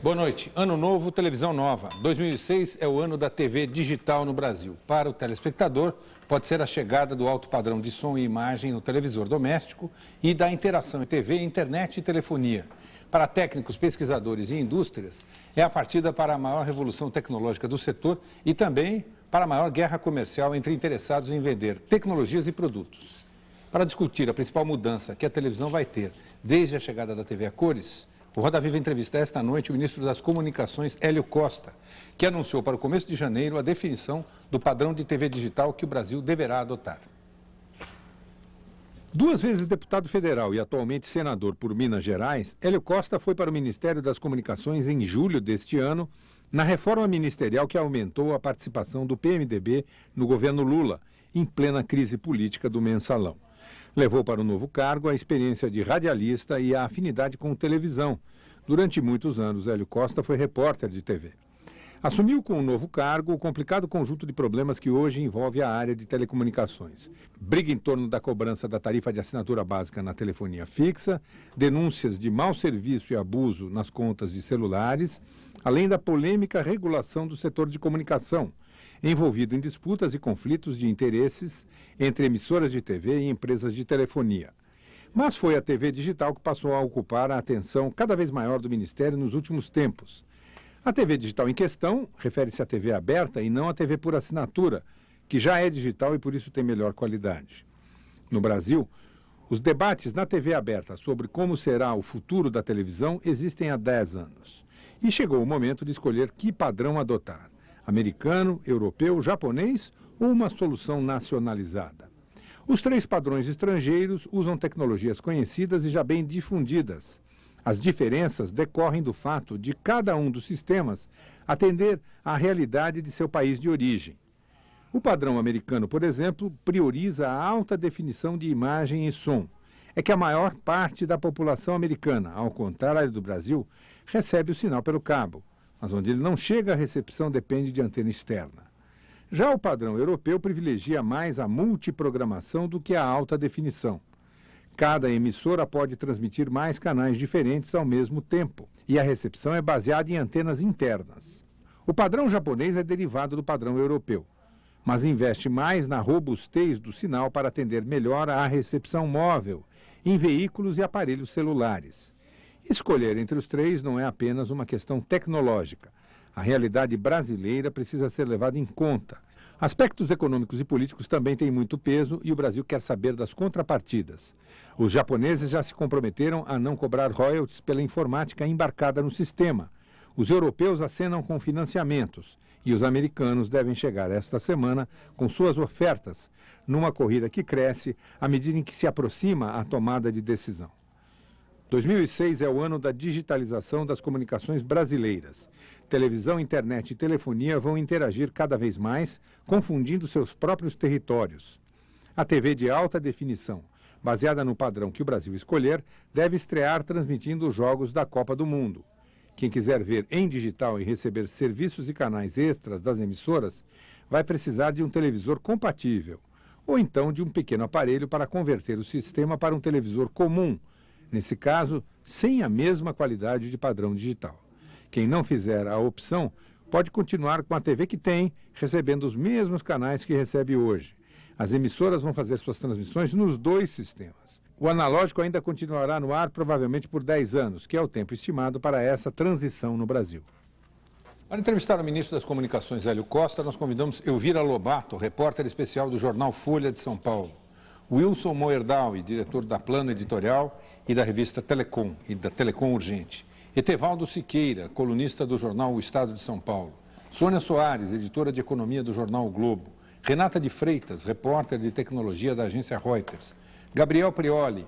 Boa noite. Ano novo, televisão nova. 2006 é o ano da TV digital no Brasil. Para o telespectador, pode ser a chegada do alto padrão de som e imagem no televisor doméstico e da interação em TV, internet e telefonia. Para técnicos, pesquisadores e indústrias, é a partida para a maior revolução tecnológica do setor e também para a maior guerra comercial entre interessados em vender tecnologias e produtos. Para discutir a principal mudança que a televisão vai ter desde a chegada da TV a cores, o Roda Viva entrevista esta noite o ministro das Comunicações, Hélio Costa, que anunciou para o começo de janeiro a definição do padrão de TV digital que o Brasil deverá adotar. Duas vezes deputado federal e atualmente senador por Minas Gerais, Hélio Costa foi para o Ministério das Comunicações em julho deste ano, na reforma ministerial que aumentou a participação do PMDB no governo Lula, em plena crise política do mensalão. Levou para o novo cargo a experiência de radialista e a afinidade com televisão. Durante muitos anos, Hélio Costa foi repórter de TV. Assumiu com o novo cargo o complicado conjunto de problemas que hoje envolve a área de telecomunicações. Briga em torno da cobrança da tarifa de assinatura básica na telefonia fixa, denúncias de mau serviço e abuso nas contas de celulares, além da polêmica regulação do setor de comunicação, envolvido em disputas e conflitos de interesses entre emissoras de TV e empresas de telefonia. Mas foi a TV digital que passou a ocupar a atenção cada vez maior do Ministério nos últimos tempos. A TV digital em questão refere-se à TV aberta e não à TV por assinatura, que já é digital e por isso tem melhor qualidade. No Brasil, os debates na TV aberta sobre como será o futuro da televisão existem há 10 anos. E chegou o momento de escolher que padrão adotar: americano, europeu, japonês ou uma solução nacionalizada. Os três padrões estrangeiros usam tecnologias conhecidas e já bem difundidas. As diferenças decorrem do fato de cada um dos sistemas atender à realidade de seu país de origem. O padrão americano, por exemplo, prioriza a alta definição de imagem e som. É que a maior parte da população americana, ao contrário do Brasil, recebe o sinal pelo cabo, mas onde ele não chega, a recepção depende de antena externa. Já o padrão europeu privilegia mais a multiprogramação do que a alta definição. Cada emissora pode transmitir mais canais diferentes ao mesmo tempo, e a recepção é baseada em antenas internas. O padrão japonês é derivado do padrão europeu, mas investe mais na robustez do sinal para atender melhor à recepção móvel, em veículos e aparelhos celulares. Escolher entre os três não é apenas uma questão tecnológica. A realidade brasileira precisa ser levada em conta. Aspectos econômicos e políticos também têm muito peso e o Brasil quer saber das contrapartidas. Os japoneses já se comprometeram a não cobrar royalties pela informática embarcada no sistema. Os europeus acenam com financiamentos e os americanos devem chegar esta semana com suas ofertas, numa corrida que cresce à medida em que se aproxima a tomada de decisão. 2006 é o ano da digitalização das comunicações brasileiras. Televisão, internet e telefonia vão interagir cada vez mais, confundindo seus próprios territórios. A TV de alta definição, baseada no padrão que o Brasil escolher, deve estrear transmitindo os jogos da Copa do Mundo. Quem quiser ver em digital e receber serviços e canais extras das emissoras, vai precisar de um televisor compatível, ou então de um pequeno aparelho para converter o sistema para um televisor comum, nesse caso, sem a mesma qualidade de padrão digital. Quem não fizer a opção pode continuar com a TV que tem, recebendo os mesmos canais que recebe hoje. As emissoras vão fazer suas transmissões nos dois sistemas. O analógico ainda continuará no ar provavelmente por 10 anos, que é o tempo estimado para essa transição no Brasil. Para entrevistar o ministro das Comunicações, Hélio Costa, nós convidamos Elvira Lobato, repórter especial do jornal Folha de São Paulo, Wilson Moerdau, diretor da Plano Editorial e da revista Telecom e da Telecom Urgente, Etevaldo Siqueira, colunista do jornal O Estado de São Paulo, Sônia Soares, editora de economia do jornal o Globo, Renata de Freitas, repórter de tecnologia da agência Reuters, Gabriel Prioli,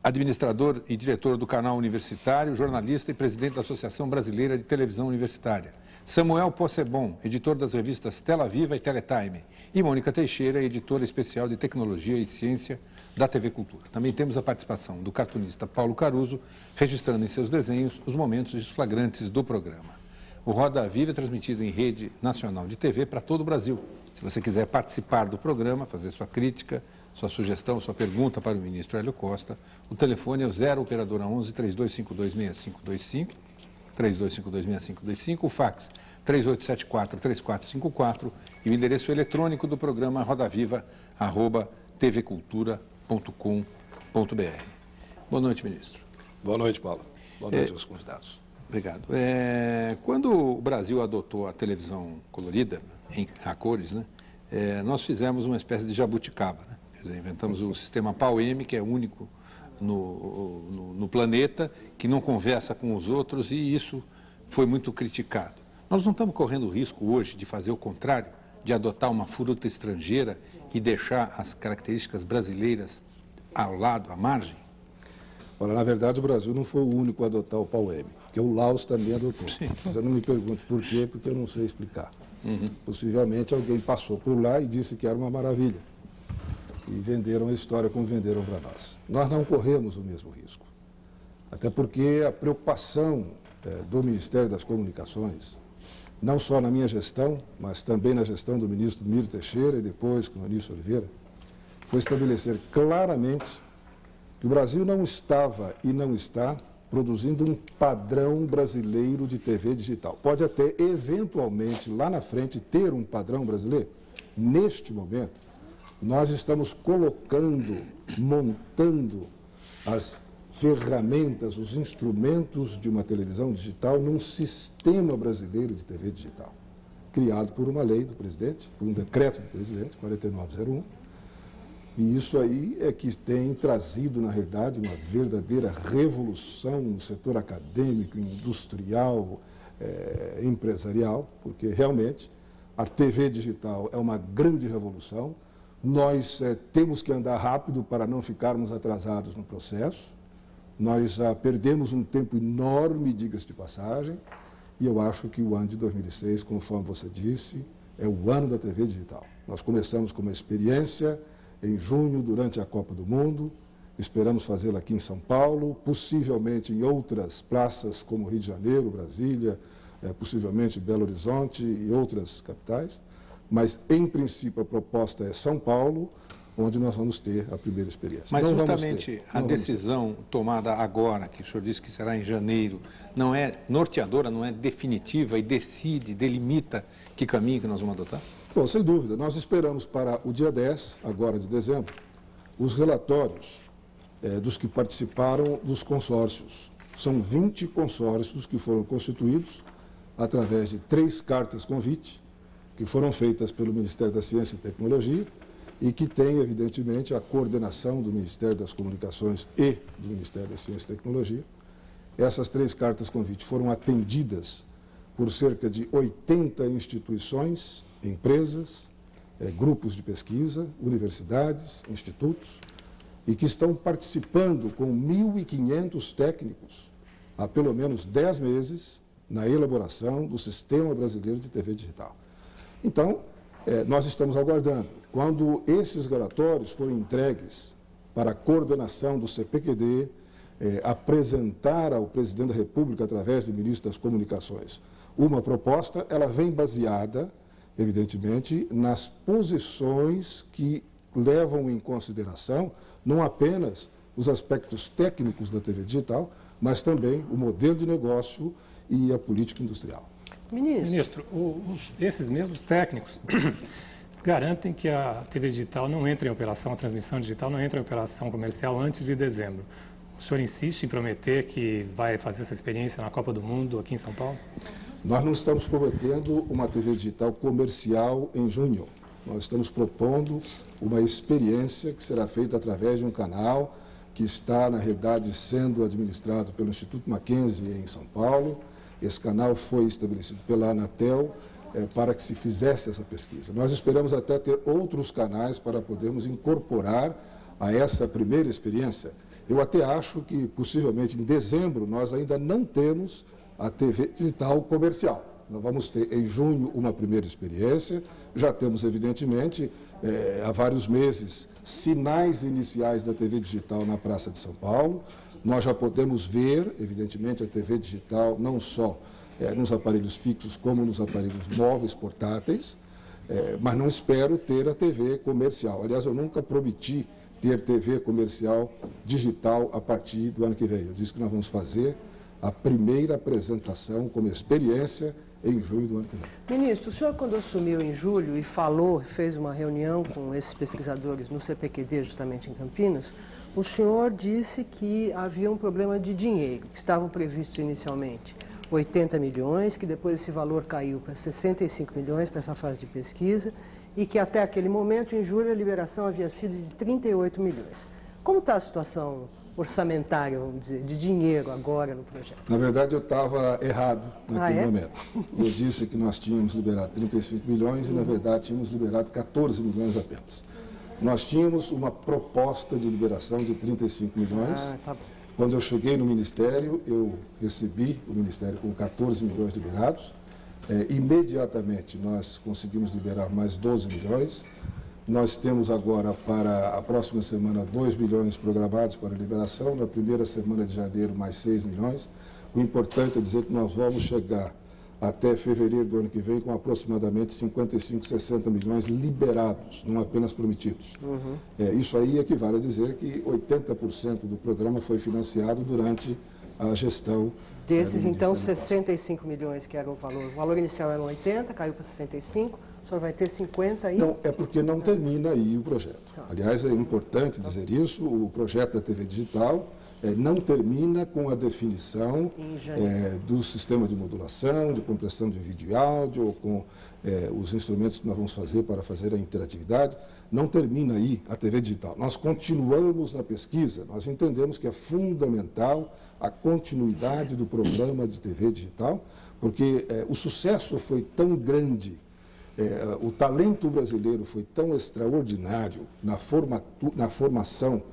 administrador e diretor do canal universitário, jornalista e presidente da Associação Brasileira de Televisão Universitária, Samuel Possebon, editor das revistas Tela Viva e Teletime, e Mônica Teixeira, editora especial de tecnologia e ciência da TV Cultura. Também temos a participação do cartunista Paulo Caruso, registrando em seus desenhos os momentos flagrantes do programa. O Roda Viva é transmitido em rede nacional de TV para todo o Brasil. Se você quiser participar do programa, fazer sua crítica, sua sugestão, sua pergunta para o ministro Hélio Costa, o telefone é o 0 operadora 11 3252 6525. 32526525, o fax 3874-3454 e o endereço eletrônico do programa rodaviva@tvcultura.com.br. Boa noite, ministro. Boa noite, Paulo. Boa noite aos convidados. Obrigado. Quando o Brasil adotou a televisão colorida, a cores, né, nós fizemos uma espécie de jabuticaba. Né? Quer dizer, inventamos o sistema PAU-M, que é único no planeta, que não conversa com os outros, e isso foi muito criticado. Nós não estamos correndo o risco hoje de fazer o contrário, de adotar uma fruta estrangeira e deixar as características brasileiras ao lado, à margem? Olha, na verdade, o Brasil não foi o único a adotar o PAU-M, porque o Laos também adotou. Sim. Mas eu não me pergunto por quê, porque eu não sei explicar. Possivelmente alguém passou por lá e disse que era uma maravilha. E venderam a história como venderam para nós. Nós não corremos o mesmo risco. Até porque a preocupação do Ministério das Comunicações, não só na minha gestão, mas também na gestão do ministro Miro Teixeira e depois com o Anísio Oliveira, foi estabelecer claramente que o Brasil não estava e não está produzindo um padrão brasileiro de TV digital. Pode até, eventualmente, lá na frente, ter um padrão brasileiro. Neste momento, nós estamos colocando, montando as ferramentas, os instrumentos de uma televisão digital num sistema brasileiro de TV digital, criado por uma lei do presidente, por um decreto do presidente, 4901. E isso aí é que tem trazido, na realidade, uma verdadeira revolução no setor acadêmico, industrial, empresarial, porque realmente a TV digital é uma grande revolução. Nós temos que andar rápido para não ficarmos atrasados no processo. Nós perdemos um tempo enorme, diga-se de passagem, e eu acho que o ano de 2006, conforme você disse, é o ano da TV digital. Nós começamos com uma experiência em junho, durante a Copa do Mundo. Esperamos fazê-la aqui em São Paulo, possivelmente em outras praças como Rio de Janeiro, Brasília, possivelmente Belo Horizonte e outras capitais. Mas, em princípio, a proposta é São Paulo, onde nós vamos ter a primeira experiência. Mas justamente a decisão tomada agora, que o senhor disse que será em janeiro, não é norteadora, não é definitiva e decide, delimita que caminho que nós vamos adotar? Bom, sem dúvida. Nós esperamos para o dia 10, agora de dezembro, os relatórios dos que participaram dos consórcios. São 20 consórcios que foram constituídos através de 3 cartas convite, que foram feitas pelo Ministério da Ciência e Tecnologia e que têm, evidentemente, a coordenação do Ministério das Comunicações e do Ministério da Ciência e Tecnologia. Essas 3 cartas convite foram atendidas por cerca de 80 instituições, empresas, grupos de pesquisa, universidades, institutos, e que estão participando com 1.500 técnicos há pelo menos 10 meses na elaboração do Sistema Brasileiro de TV Digital. Então, nós estamos aguardando. Quando esses relatórios forem entregues para a coordenação do CPQD, apresentar ao presidente da República, através do ministro das Comunicações, uma proposta, ela vem baseada, evidentemente, nas posições que levam em consideração não apenas os aspectos técnicos da TV digital, mas também o modelo de negócio e a política industrial. Ministro, esses mesmos técnicos garantem que a TV digital não entra em operação, a transmissão digital não entra em operação comercial antes de dezembro. O senhor insiste em prometer que vai fazer essa experiência na Copa do Mundo aqui em São Paulo? Nós não estamos prometendo uma TV digital comercial em junho. Nós estamos propondo uma experiência que será feita através de um canal que está, na realidade, sendo administrado pelo Instituto Mackenzie em São Paulo. Esse canal foi estabelecido pela Anatel para que se fizesse essa pesquisa. Nós esperamos até ter outros canais para podermos incorporar a essa primeira experiência. Eu até acho que, possivelmente, em dezembro, nós ainda não temos a TV digital comercial. Nós vamos ter, em junho, uma primeira experiência. Já temos, evidentemente, há vários meses, sinais iniciais da TV digital na Praça de São Paulo. Nós já podemos ver, evidentemente, a TV digital não só nos aparelhos fixos, como nos aparelhos móveis, portáteis, mas não espero ter a TV comercial. Aliás, eu nunca prometi ter TV comercial digital a partir do ano que vem. Eu disse que nós vamos fazer a primeira apresentação como experiência em junho do ano que vem. Ministro, o senhor quando assumiu em julho e fez uma reunião com esses pesquisadores no CPQD, justamente em Campinas, o senhor disse que havia um problema de dinheiro, que estavam previstos inicialmente 80 milhões, que depois esse valor caiu para 65 milhões para essa fase de pesquisa e que até aquele momento, em julho, a liberação havia sido de 38 milhões. Como está a situação orçamentária, vamos dizer, de dinheiro agora no projeto? Na verdade, eu estava errado naquele momento. Eu disse que nós tínhamos liberado 35 milhões e, na verdade, tínhamos liberado 14 milhões apenas. Nós tínhamos uma proposta de liberação de 35 milhões. Tá bom. Quando eu cheguei no Ministério, eu recebi o Ministério com 14 milhões liberados. Imediatamente, nós conseguimos liberar mais 12 milhões. Nós temos agora, para a próxima semana, 2 milhões programados para liberação. Na primeira semana de janeiro, mais 6 milhões. O importante é dizer que nós vamos chegar até fevereiro do ano que vem com aproximadamente 55, 60 milhões liberados, não apenas prometidos. Isso aí equivale a dizer que 80% do programa foi financiado durante a gestão. Desses, então, 65 milhões, que era o valor inicial era 80, caiu para 65, o senhor vai ter 50 aí? Não, é porque não termina aí o projeto. Aliás, é importante dizer isso, o projeto da TV Digital não termina com a definição do sistema de modulação, de compressão de vídeo e áudio, ou com os instrumentos que nós vamos fazer para fazer a interatividade. Não termina aí a TV Digital. Nós continuamos na pesquisa, nós entendemos que é fundamental a continuidade do programa de TV Digital, porque o sucesso foi tão grande, o talento brasileiro foi tão extraordinário na formatação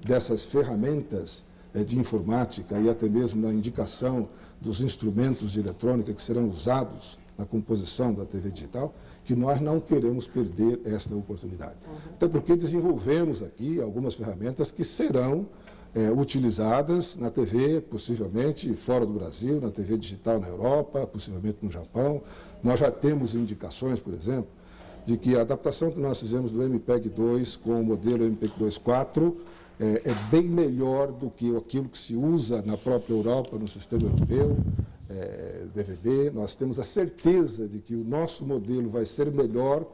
dessas ferramentas de informática e até mesmo na indicação dos instrumentos de eletrônica que serão usados na composição da TV Digital, que nós não queremos perder esta oportunidade. Até porque desenvolvemos aqui algumas ferramentas que serão utilizadas na TV, possivelmente fora do Brasil, na TV digital na Europa, possivelmente no Japão. Nós já temos indicações, por exemplo, de que a adaptação que nós fizemos do MPEG 2 com o modelo MPEG 2.4 é bem melhor do que aquilo que se usa na própria Europa, no sistema europeu, DVB. Nós temos a certeza de que o nosso modelo vai ser melhor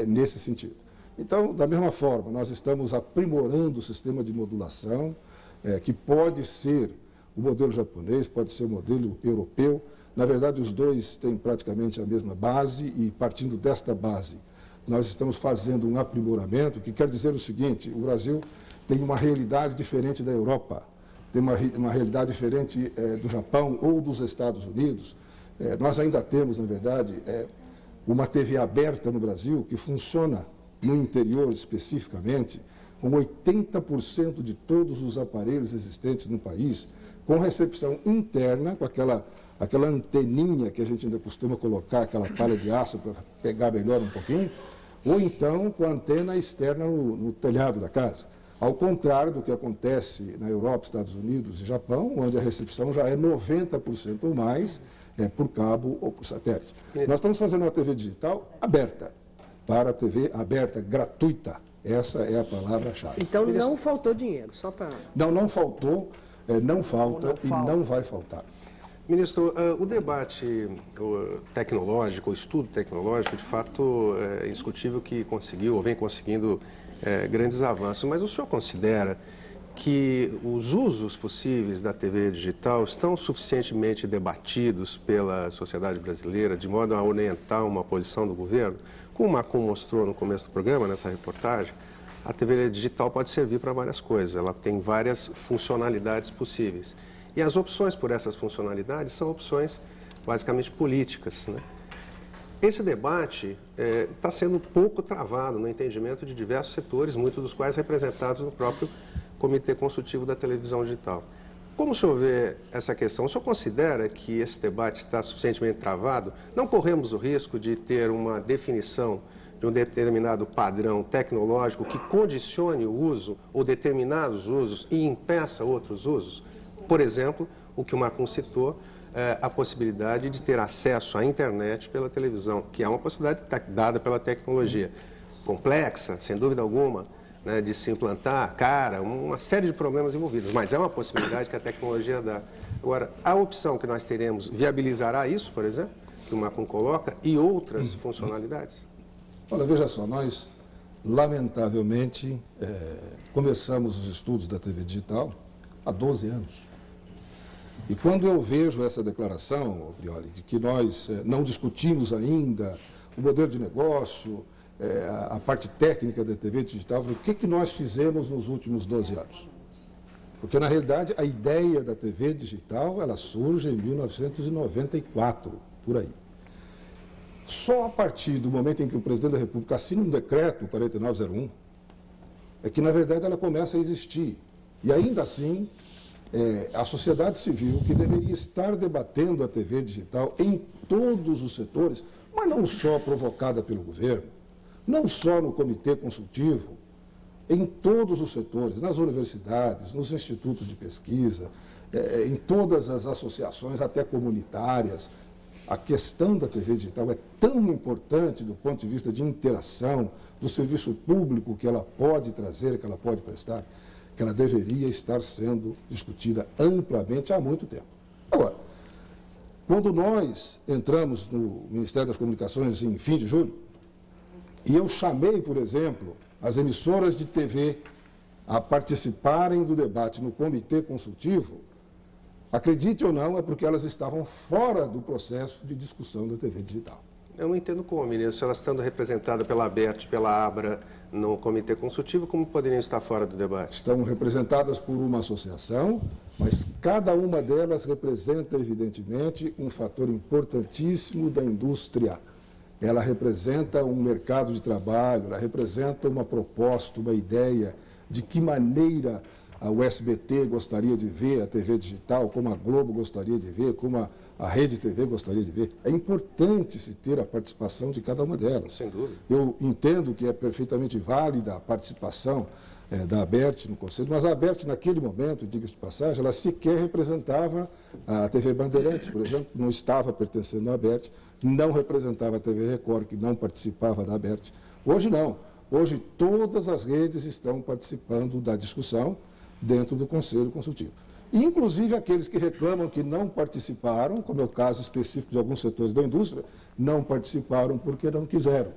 nesse sentido. Então, da mesma forma, nós estamos aprimorando o sistema de modulação, que pode ser o modelo japonês, pode ser o modelo europeu. Na verdade, os dois têm praticamente a mesma base e, partindo desta base, nós estamos fazendo um aprimoramento, que quer dizer o seguinte: o Brasil tem uma realidade diferente da Europa, tem uma realidade diferente do Japão ou dos Estados Unidos. Nós ainda temos, na verdade, uma TV aberta no Brasil que funciona no interior especificamente, com 80% de todos os aparelhos existentes no país, com recepção interna, com aquela anteninha que a gente ainda costuma colocar, aquela palha de aço para pegar melhor um pouquinho, ou então com a antena externa no telhado da casa. Ao contrário do que acontece na Europa, Estados Unidos e Japão, onde a recepção já é 90% ou mais por cabo ou por satélite. Nós estamos fazendo uma TV digital aberta, para a TV aberta, gratuita. Essa é a palavra-chave. Então não faltou dinheiro, só para... Não faltou, não falta e não vai faltar. Ministro, o debate tecnológico, o estudo tecnológico, de fato, é indiscutível que conseguiu ou vem conseguindo grandes avanços, mas o senhor considera que os usos possíveis da TV digital estão suficientemente debatidos pela sociedade brasileira, de modo a orientar uma posição do governo? Como o Marcon mostrou no começo do programa, nessa reportagem, a TV digital pode servir para várias coisas, ela tem várias funcionalidades possíveis. E as opções por essas funcionalidades são opções basicamente políticas, né? Esse debate está sendo pouco travado no entendimento de diversos setores, muitos dos quais representados no próprio Comitê Consultivo da Televisão Digital. Como o senhor vê essa questão? O senhor considera que esse debate está suficientemente travado? Não corremos o risco de ter uma definição de um determinado padrão tecnológico que condicione o uso ou determinados usos e impeça outros usos? Por exemplo, o que o Marcon citou, a possibilidade de ter acesso à internet pela televisão, que é uma possibilidade dada pela tecnologia. Complexa, sem dúvida alguma, né, de se implantar, cara, uma série de problemas envolvidos, mas é uma possibilidade que a tecnologia dá. Agora, a opção que nós teremos viabilizará isso, por exemplo, que o Macron coloca, e outras funcionalidades? Olha, veja só, nós, lamentavelmente, começamos os estudos da TV digital há 12 anos. E quando eu vejo essa declaração, Brioli, de que nós não discutimos ainda o modelo de negócio, a parte técnica da TV digital, o que nós fizemos nos últimos 12 anos? Porque, na realidade, a ideia da TV digital, ela surge em 1994, por aí. Só a partir do momento em que o presidente da República assina um decreto, 4901, é que, na verdade, ela começa a existir. E, ainda assim, a sociedade civil, que deveria estar debatendo a TV digital em todos os setores, mas não só provocada pelo governo, não só no comitê consultivo, em todos os setores, nas universidades, nos institutos de pesquisa, em todas as associações, até comunitárias. A questão da TV digital é tão importante do ponto de vista de interação, do serviço público que ela pode trazer, que ela pode prestar, que ela deveria estar sendo discutida amplamente há muito tempo. Agora, quando nós entramos no Ministério das Comunicações em fim de julho, e eu chamei, por exemplo, as emissoras de TV a participarem do debate no comitê consultivo, acredite ou não, é porque elas estavam fora do processo de discussão da TV digital. Eu não entendo como, ministro, elas estando representadas pela ABERT, pela ABRA, no comitê consultivo, como poderiam estar fora do debate? Estão representadas por uma associação, mas cada uma delas representa, evidentemente, um fator importantíssimo da indústria. Ela representa um mercado de trabalho, ela representa uma proposta, uma ideia de que maneira o SBT gostaria de ver a TV digital, como a Globo gostaria de ver, como a Rede TV gostaria de ver. É importante se ter a participação de cada uma delas. Sem dúvida. Eu entendo que é perfeitamente válida a participação da ABERT no Conselho, mas a ABERT, naquele momento, diga-se de passagem, ela sequer representava a TV Bandeirantes, por exemplo, não estava pertencendo à ABERT, não representava a TV Record, que não participava da ABERT. Hoje não. Hoje todas as redes estão participando da discussão dentro do Conselho Consultivo. E, inclusive, aqueles que reclamam que não participaram, como é o caso específico de alguns setores da indústria, não participaram porque não quiseram.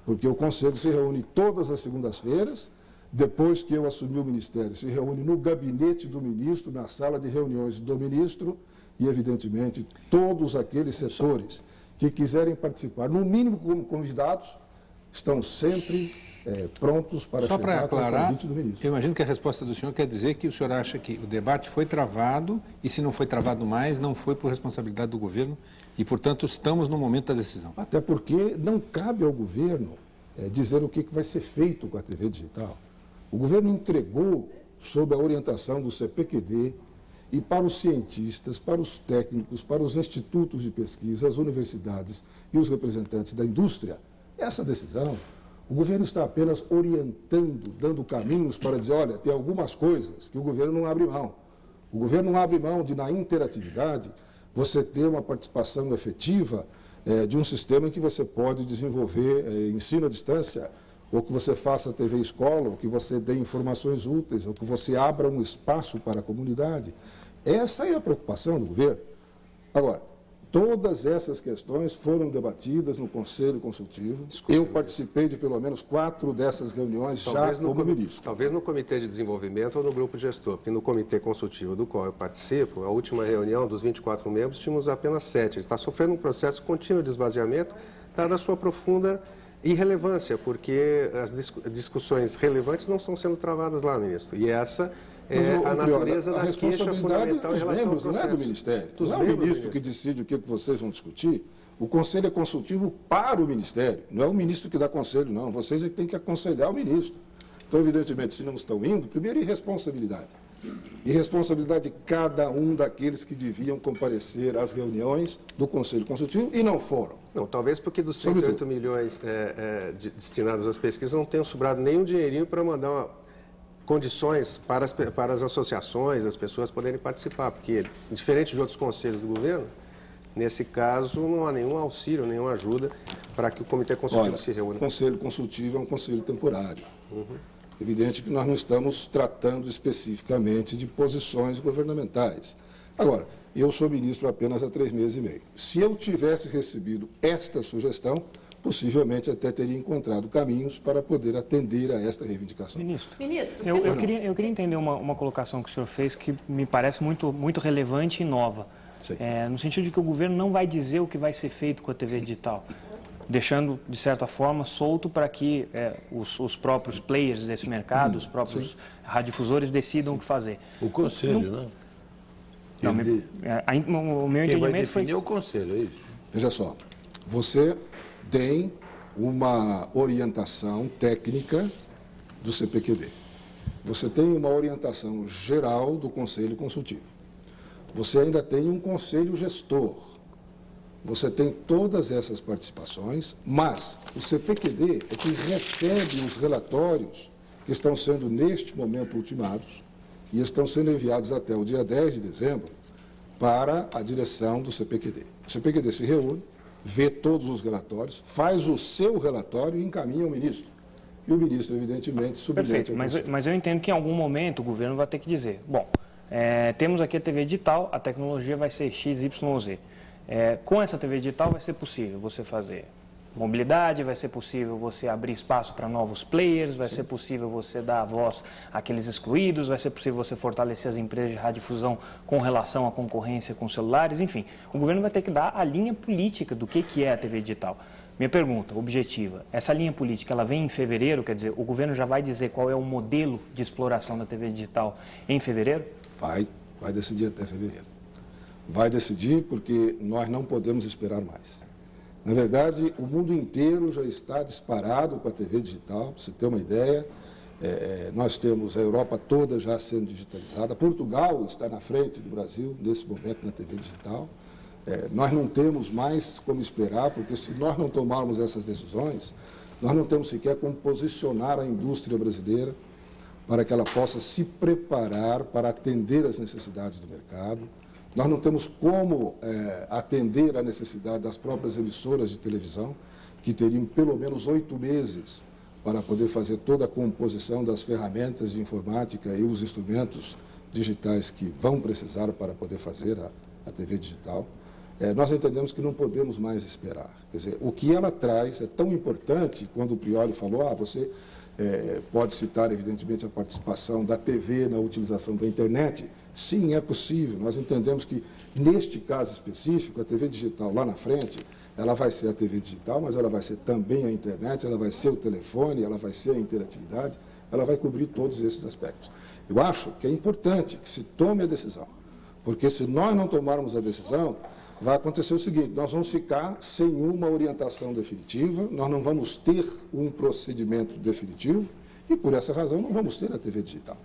Porque o Conselho se reúne todas as segundas-feiras, depois que eu assumi o Ministério, se reúne no gabinete do ministro, na sala de reuniões do ministro, e, evidentemente, todos aqueles setores que quiserem participar, no mínimo como convidados, estão sempre prontos para Só para aclarar, convite do ministro. Eu imagino que a resposta do senhor quer dizer que o senhor acha que o debate foi travado e, se não foi travado mais, não foi por responsabilidade do governo e, portanto, estamos no momento da decisão. Até porque não cabe ao governo dizer o que vai ser feito com a TV digital. O governo entregou, sob a orientação do CPQD, e para os cientistas, para os técnicos, para os institutos de pesquisa, as universidades e os representantes da indústria, essa decisão. O governo está apenas orientando, dando caminhos para dizer, olha, tem algumas coisas que o governo não abre mão. O governo não abre mão de, na interatividade, você ter uma participação efetiva de um sistema em que você pode desenvolver ensino à distância, ou que você faça TV escola, ou que você dê informações úteis, ou que você abra um espaço para a comunidade. Essa é a preocupação do governo. Agora, todas essas questões foram debatidas no Conselho Consultivo. Eu participei de pelo menos 4 dessas reuniões já como ministro. Talvez no Comitê de Desenvolvimento ou no Grupo Gestor, porque no Comitê Consultivo do qual eu participo, a última reunião dos 24 membros, tínhamos apenas 7. Está sofrendo um processo contínuo de esvaziamento, dada a sua profunda irrelevância, porque as discussões relevantes não estão sendo travadas lá, ministro. E essa a natureza da queixa fundamental em relação ao processo. Não é do Ministério. Não é o ministro que decide o que vocês vão discutir. O Conselho é consultivo para o Ministério. Não é o ministro que dá conselho, não. Vocês é que têm que aconselhar o ministro. Então, evidentemente, se não estão indo, primeiro, irresponsabilidade. Irresponsabilidade de cada um daqueles que deviam comparecer às reuniões do Conselho Consultivo e não foram. Não, talvez porque dos 38 milhões destinados às pesquisas não tenham sobrado nenhum dinheirinho para mandar condições para as associações, as pessoas poderem participar, porque, diferente de outros conselhos do governo, nesse caso não há nenhum auxílio, nenhuma ajuda para que o Comitê Consultivo se reúna. O Conselho Consultivo é um conselho temporário. Evidente que nós não estamos tratando especificamente de posições governamentais. Agora, eu sou ministro apenas há 3 meses e meio. Se eu tivesse recebido esta sugestão, possivelmente até teria encontrado caminhos para poder atender a esta reivindicação. Ministro, eu queria entender uma colocação que o senhor fez que me parece muito relevante e nova. No sentido de que o governo não vai dizer o que vai ser feito com a TV digital, deixando, de certa forma, solto para que os próprios players desse mercado, os próprios radiodifusores decidam o que fazer. O Conselho, né? Não, o meu Quem vai entendimento foi... definir é o Conselho, é isso? Veja só, você tem uma orientação técnica do CPQD. Você tem uma orientação geral do Conselho Consultivo. Você ainda tem um Conselho Gestor. Você tem todas essas participações, mas o CPQD é que recebe os relatórios que estão sendo, neste momento, ultimados e estão sendo enviados até o dia 10 de dezembro para a direção do CPQD. O CPQD se reúne, vê todos os relatórios, faz o seu relatório e encaminha ao ministro. E o ministro, evidentemente, submete ao Conselho. Mas eu entendo que em algum momento o governo vai ter que dizer, bom, temos aqui a TV digital, a tecnologia vai ser XYZ. Com essa TV digital vai ser possível você fazer mobilidade, vai ser possível você abrir espaço para novos players, vai ser possível você dar voz àqueles excluídos, vai ser possível você fortalecer as empresas de radiodifusão com relação à concorrência com celulares, enfim. O governo vai ter que dar a linha política do que é a TV digital. Minha pergunta objetiva, essa linha política ela vem em fevereiro, quer dizer, o governo já vai dizer qual é o modelo de exploração da TV digital em fevereiro? Vai decidir até fevereiro. Vai decidir porque nós não podemos esperar mais. Na verdade, o mundo inteiro já está disparado com a TV digital, para você ter uma ideia. Nós temos a Europa toda já sendo digitalizada. Portugal está na frente do Brasil, nesse momento, na TV digital. Nós não temos mais como esperar, porque se nós não tomarmos essas decisões, nós não temos sequer como posicionar a indústria brasileira para que ela possa se preparar para atender às necessidades do mercado. Nós não temos como atender à necessidade das próprias emissoras de televisão, que teriam pelo menos 8 meses para poder fazer toda a composição das ferramentas de informática e os instrumentos digitais que vão precisar para poder fazer a TV digital. Nós entendemos que não podemos mais esperar. Quer dizer, o que ela traz é tão importante, quando o Prioli falou, você pode citar, evidentemente, a participação da TV na utilização da internet. Sim, é possível. Nós entendemos que, neste caso específico, a TV digital lá na frente, ela vai ser a TV digital, mas ela vai ser também a internet, ela vai ser o telefone, ela vai ser a interatividade, ela vai cobrir todos esses aspectos. Eu acho que é importante que se tome a decisão, porque se nós não tomarmos a decisão, vai acontecer o seguinte, nós vamos ficar sem uma orientação definitiva, nós não vamos ter um procedimento definitivo e, por essa razão, não vamos ter a TV digital.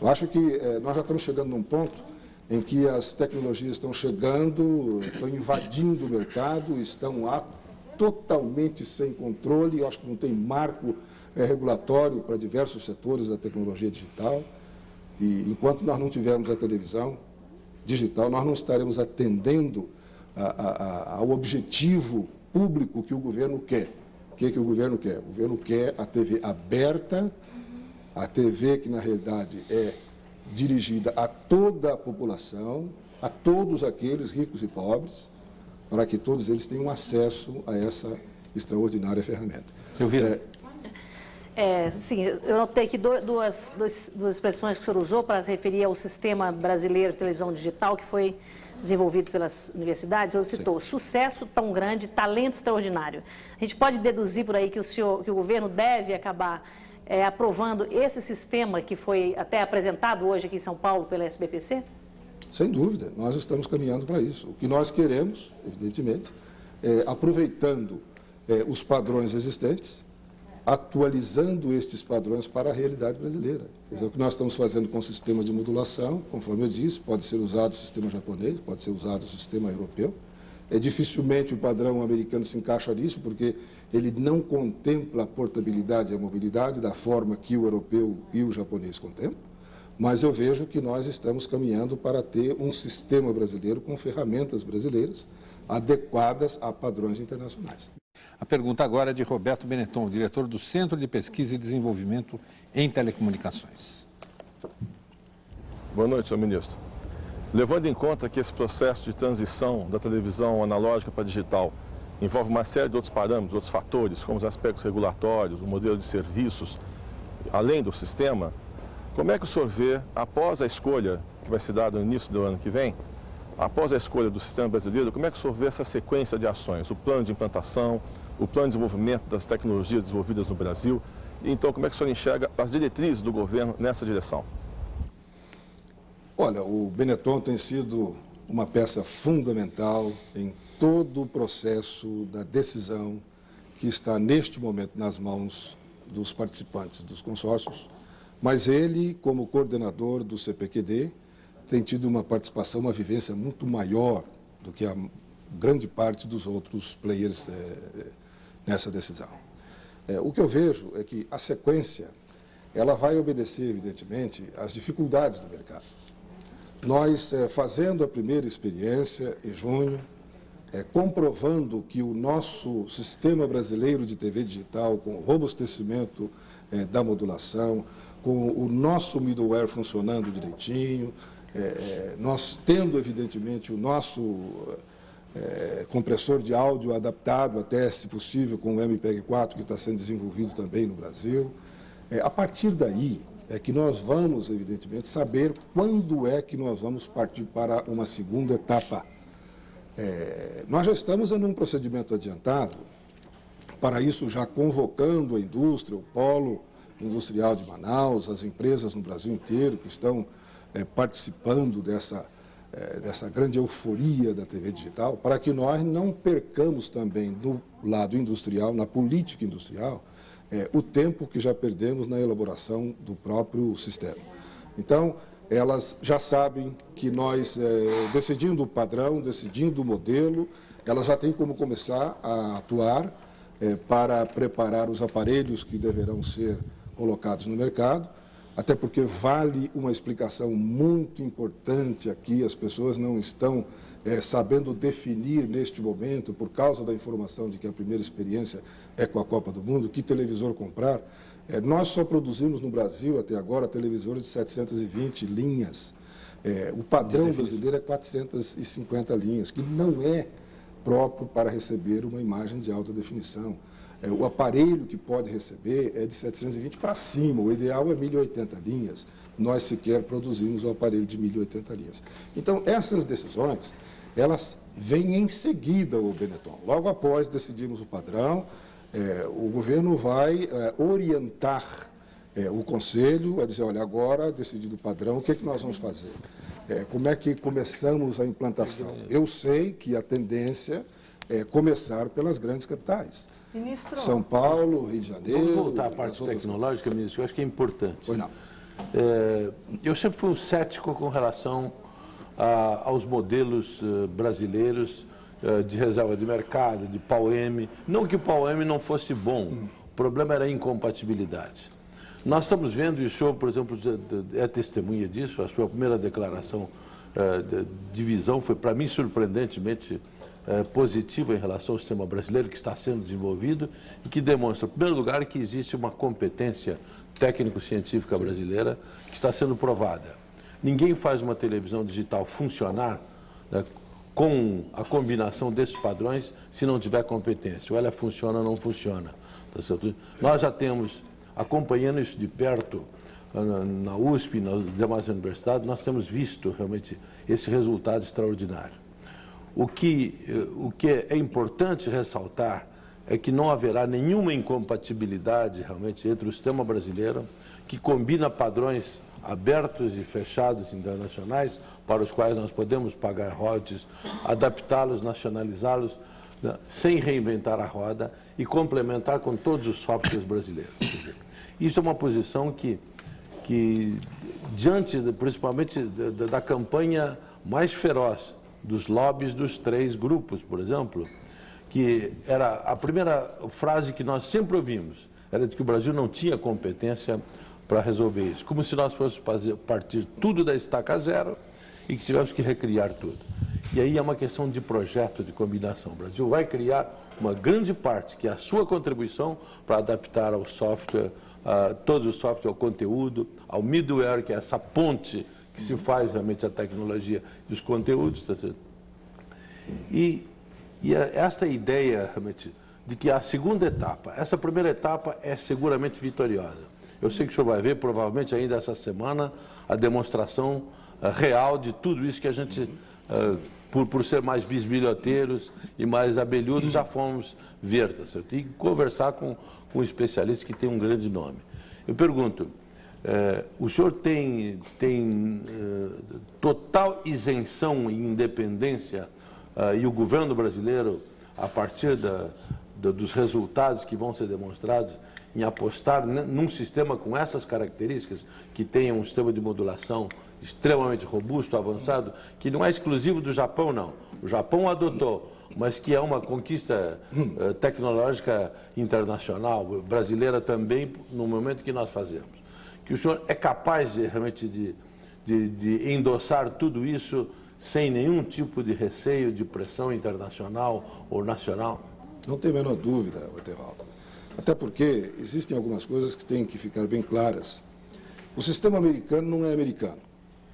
Eu acho que nós já estamos chegando num ponto em que as tecnologias estão chegando, estão invadindo o mercado, estão totalmente sem controle, eu acho que não tem marco regulatório para diversos setores da tecnologia digital. E enquanto nós não tivermos a televisão digital, nós não estaremos atendendo ao objetivo público que o governo quer. O que o governo quer? O governo quer a TV aberta, a TV que, na realidade, é dirigida a toda a população, a todos aqueles ricos e pobres, para que todos eles tenham acesso a essa extraordinária ferramenta. Sim, eu notei que duas expressões que o senhor usou para se referir ao Sistema Brasileiro de Televisão Digital, que foi desenvolvido pelas universidades. O senhor citou sucesso tão grande, talento extraordinário. A gente pode deduzir por aí que o governo deve acabar aprovando esse sistema que foi até apresentado hoje aqui em São Paulo pela SBPC? Sem dúvida, nós estamos caminhando para isso. O que nós queremos, evidentemente, aproveitando os padrões existentes, atualizando estes padrões para a realidade brasileira. Quer dizer, o que nós estamos fazendo com o sistema de modulação, conforme eu disse, pode ser usado o sistema japonês, pode ser usado o sistema europeu. Dificilmente o padrão americano se encaixa nisso, porque ele não contempla a portabilidade e a mobilidade da forma que o europeu e o japonês contemplam, mas eu vejo que nós estamos caminhando para ter um sistema brasileiro com ferramentas brasileiras adequadas a padrões internacionais. A pergunta agora é de Roberto Benetton, diretor do Centro de Pesquisa e Desenvolvimento em Telecomunicações. Boa noite, senhor ministro. Levando em conta que esse processo de transição da televisão analógica para digital envolve uma série de outros parâmetros, outros fatores, como os aspectos regulatórios, o modelo de serviços, além do sistema, como é que o senhor vê, após a escolha que vai ser dada no início do ano que vem, após a escolha do sistema brasileiro, como é que o senhor vê essa sequência de ações, o plano de implantação, o plano de desenvolvimento das tecnologias desenvolvidas no Brasil, e então como é que o senhor enxerga as diretrizes do governo nessa direção? Olha, o Benetton tem sido uma peça fundamental em todo o processo da decisão que está neste momento nas mãos dos participantes dos consórcios, mas ele, como coordenador do CPQD, tem tido uma participação, uma vivência muito maior do que a grande parte dos outros players nessa decisão. O que eu vejo é que a sequência, ela vai obedecer, evidentemente, às dificuldades do mercado. Nós, fazendo a primeira experiência em junho, comprovando que o nosso sistema brasileiro de TV digital, com o robustecimento da modulação, com o nosso middleware funcionando direitinho, nós tendo, evidentemente, o nosso compressor de áudio adaptado até, se possível, com o MPEG-4, que está sendo desenvolvido também no Brasil. A partir daí é que nós vamos, evidentemente, saber quando é que nós vamos partir para uma segunda etapa. Nós já estamos em um procedimento adiantado, para isso já convocando a indústria, o polo industrial de Manaus, as empresas no Brasil inteiro que estão participando dessa grande euforia da TV digital, para que nós não percamos também do lado industrial, na política industrial, o tempo que já perdemos na elaboração do próprio sistema. Então, elas já sabem que nós, decidindo o padrão, decidindo o modelo, elas já têm como começar a atuar para preparar os aparelhos que deverão ser colocados no mercado, até porque vale uma explicação muito importante aqui, as pessoas não estão sabendo definir neste momento, por causa da informação de que a primeira experiência é com a Copa do Mundo, que televisor comprar. Nós só produzimos no Brasil, até agora, televisores de 720 linhas. O padrão brasileiro é 450 linhas, que não é próprio para receber uma imagem de alta definição. O aparelho que pode receber é de 720 para cima, o ideal é 1080 linhas. Nós sequer produzimos o aparelho de 1080 linhas. Então, essas decisões, elas vêm em seguida, o Benetton. Logo após decidirmos o padrão, o governo vai orientar o Conselho a dizer, olha, agora, decidido o padrão, o que é que nós vamos fazer? Como é que começamos a implantação? Eu sei que a tendência é começar pelas grandes capitais. Ministro... São Paulo, Rio de Janeiro... Vamos voltar à parte tecnológica, ministro, eu acho que é importante. Pois não. Eu sempre fui um cético com relação aos modelos brasileiros de reserva de mercado, de PAU-M. Não que o PAU-M não fosse bom, o problema era a incompatibilidade. Nós estamos vendo, e o senhor, por exemplo, é testemunha disso, a sua primeira declaração de visão foi, para mim, surpreendentemente positiva em relação ao sistema brasileiro que está sendo desenvolvido e que demonstra, em primeiro lugar, que existe uma competência técnico-científica brasileira que está sendo provada. Ninguém faz uma televisão digital funcionar com a combinação desses padrões se não tiver competência. Ou ela funciona ou não funciona. Tá certo? Nós já temos, acompanhando isso de perto, na USP e nas demais universidades, nós temos visto realmente esse resultado extraordinário. O que é importante ressaltar é que não haverá nenhuma incompatibilidade realmente entre o sistema brasileiro, que combina padrões abertos e fechados internacionais, para os quais nós podemos pagar royalties, adaptá-los, nacionalizá-los, né, sem reinventar a roda e complementar com todos os softwares brasileiros. Isso é uma posição que diante, principalmente, da campanha mais feroz dos lobbies dos três grupos, por exemplo, que era a primeira frase que nós sempre ouvimos, era de que o Brasil não tinha competência para resolver isso, como se nós fôssemos partir tudo da estaca zero e que tivéssemos que recriar tudo. E aí é uma questão de projeto, de combinação. O Brasil vai criar uma grande parte, que é a sua contribuição para adaptar ao software, todo o software, ao conteúdo, ao middleware, que é essa ponte que se faz realmente a tecnologia e os conteúdos, tá certo? E esta ideia realmente de que a segunda etapa, essa primeira etapa é seguramente vitoriosa. Eu sei que o senhor vai ver, provavelmente ainda essa semana, a demonstração real de tudo isso que a gente, por ser mais bisbilhoteiros e mais abelhudos, já fomos ver, tá certo? E conversar com um especialista que tem um grande nome. Eu pergunto, o senhor tem total isenção e independência e o governo brasileiro, a partir dos resultados que vão ser demonstrados, em apostar num sistema com essas características, que tenha um sistema de modulação extremamente robusto, avançado, que não é exclusivo do Japão, não. O Japão adotou, mas que é uma conquista tecnológica internacional, brasileira também, no momento que nós fazemos. Que o senhor é capaz realmente de endossar tudo isso sem nenhum tipo de receio, de pressão internacional ou nacional? Não tem a menor dúvida, Etevaldo. Até porque existem algumas coisas que têm que ficar bem claras. O sistema americano não é americano.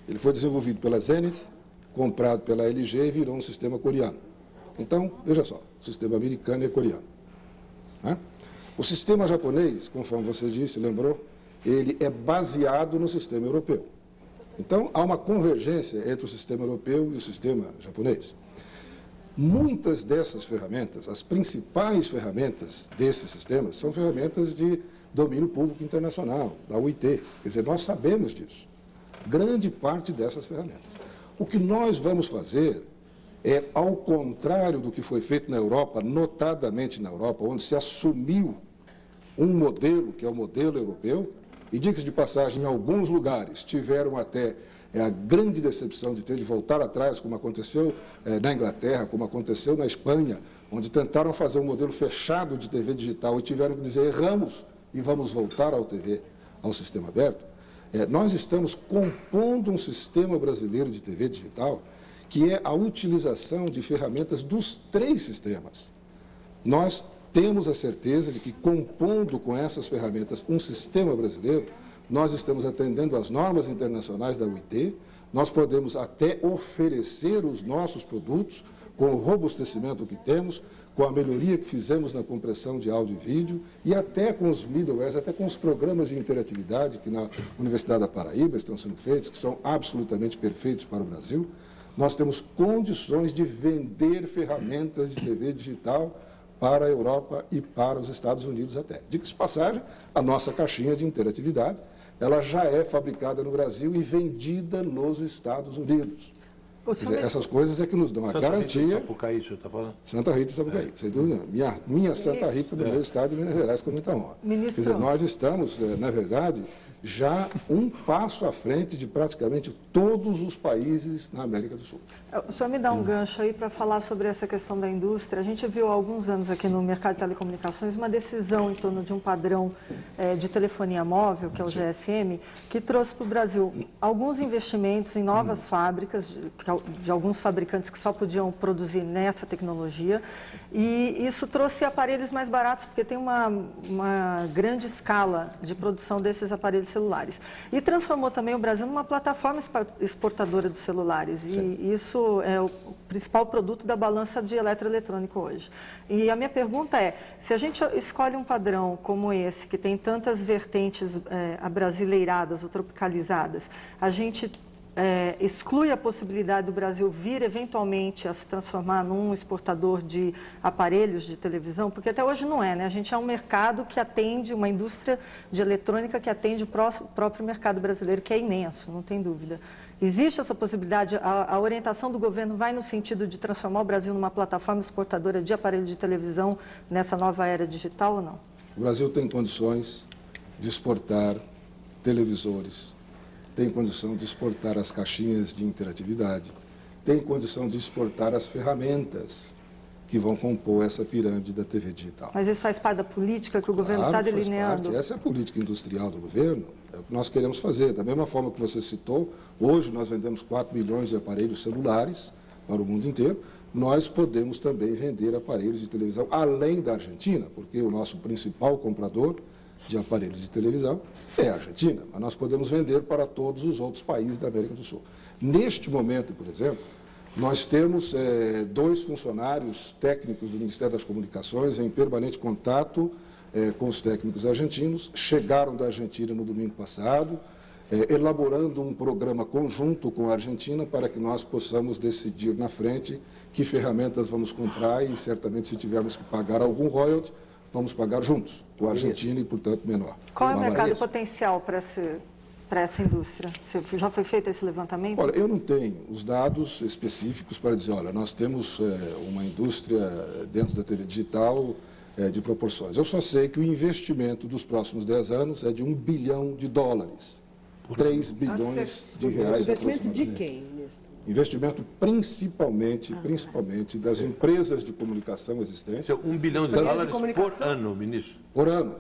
Ele foi desenvolvido pela Zenith, comprado pela LG e virou um sistema coreano. Então, veja só, o sistema americano é coreano. O sistema japonês, conforme você disse, lembrou, ele é baseado no sistema europeu. Então, há uma convergência entre o sistema europeu e o sistema japonês. Muitas dessas ferramentas, as principais ferramentas desses sistemas, são ferramentas de domínio público internacional, da UIT. Quer dizer, nós sabemos disso. Grande parte dessas ferramentas. O que nós vamos fazer é, ao contrário do que foi feito na Europa, notadamente na Europa, onde se assumiu um modelo, que é o modelo europeu, e diga-se de passagem, em alguns lugares tiveram até a grande decepção de ter de voltar atrás, como aconteceu na Inglaterra, como aconteceu na Espanha, onde tentaram fazer um modelo fechado de TV digital e tiveram que dizer, erramos e vamos voltar ao sistema aberto. Nós estamos compondo um sistema brasileiro de TV digital que é a utilização de ferramentas dos três sistemas. Nós temos a certeza de que, compondo com essas ferramentas um sistema brasileiro, nós estamos atendendo às normas internacionais da UIT, nós podemos até oferecer os nossos produtos com o robustecimento que temos, com a melhoria que fizemos na compressão de áudio e vídeo e até com os middlewares, até com os programas de interatividade que na Universidade da Paraíba estão sendo feitos, que são absolutamente perfeitos para o Brasil. Nós temos condições de vender ferramentas de TV digital para a Europa e para os Estados Unidos até. Diga-se de passagem, a nossa caixinha de interatividade, ela já é fabricada no Brasil e vendida nos Estados Unidos. Quer dizer, essas coisas é que nos dão a garantia... Santa Rita de Sapucaí, o senhor está falando? Santa Rita de Sapucaí, sem dúvida. Minha Santa Rita do meu estado de Minas Gerais, com muita honra. Quer dizer, nós estamos, na verdade, já um passo à frente de praticamente todos os países na América do Sul. O senhor me dá um gancho aí para falar sobre essa questão da indústria. A gente viu há alguns anos aqui no mercado de telecomunicações uma decisão em torno de um padrão de telefonia móvel, que é o GSM, que trouxe para o Brasil alguns investimentos em novas fábricas de alguns fabricantes que só podiam produzir nessa tecnologia. E isso trouxe aparelhos mais baratos, porque tem uma grande escala de produção desses aparelhos celulares. E transformou também o Brasil numa plataforma exportadora dos celulares. E isso é o principal produto da balança de eletroeletrônico hoje. E a minha pergunta é, se a gente escolhe um padrão como esse, que tem tantas vertentes abrasileiradas ou tropicalizadas, a gente exclui a possibilidade do Brasil vir eventualmente a se transformar num exportador de aparelhos de televisão, porque até hoje não é, né? A gente é um mercado que atende, uma indústria de eletrônica que atende o próprio mercado brasileiro, que é imenso, não tem dúvida. Existe essa possibilidade? A orientação do governo vai no sentido de transformar o Brasil numa plataforma exportadora de aparelhos de televisão nessa nova era digital ou não? O Brasil tem condições de exportar televisores, tem condição de exportar as caixinhas de interatividade, tem condição de exportar as ferramentas que vão compor essa pirâmide da TV digital. Mas isso faz parte da política que o governo está delineando? Essa é a política industrial do governo, é o que nós queremos fazer. Da mesma forma que você citou, hoje nós vendemos 4 milhões de aparelhos celulares, para o mundo inteiro, nós podemos também vender aparelhos de televisão além da Argentina, porque o nosso principal comprador de aparelhos de televisão é a Argentina, mas nós podemos vender para todos os outros países da América do Sul. Neste momento, por exemplo, nós temos 2 funcionários técnicos do Ministério das Comunicações em permanente contato com os técnicos argentinos, chegaram da Argentina no domingo passado, elaborando um programa conjunto com a Argentina para que nós possamos decidir na frente que ferramentas vamos comprar e, certamente, se tivermos que pagar algum royalty, vamos pagar juntos, com a Argentina e, portanto, menor. Qual é o mercado potencial para essa indústria? Já foi feito esse levantamento? Olha, eu não tenho os dados específicos para dizer, olha, nós temos uma indústria dentro da TV digital de proporções. Eu só sei que o investimento dos próximos 10 anos é de $1 bilhão. 3 bilhões de reais. Investimento de quem, ministro? Investimento principalmente das empresas de comunicação existentes. $1 bilhão por ano, ministro? Por ano,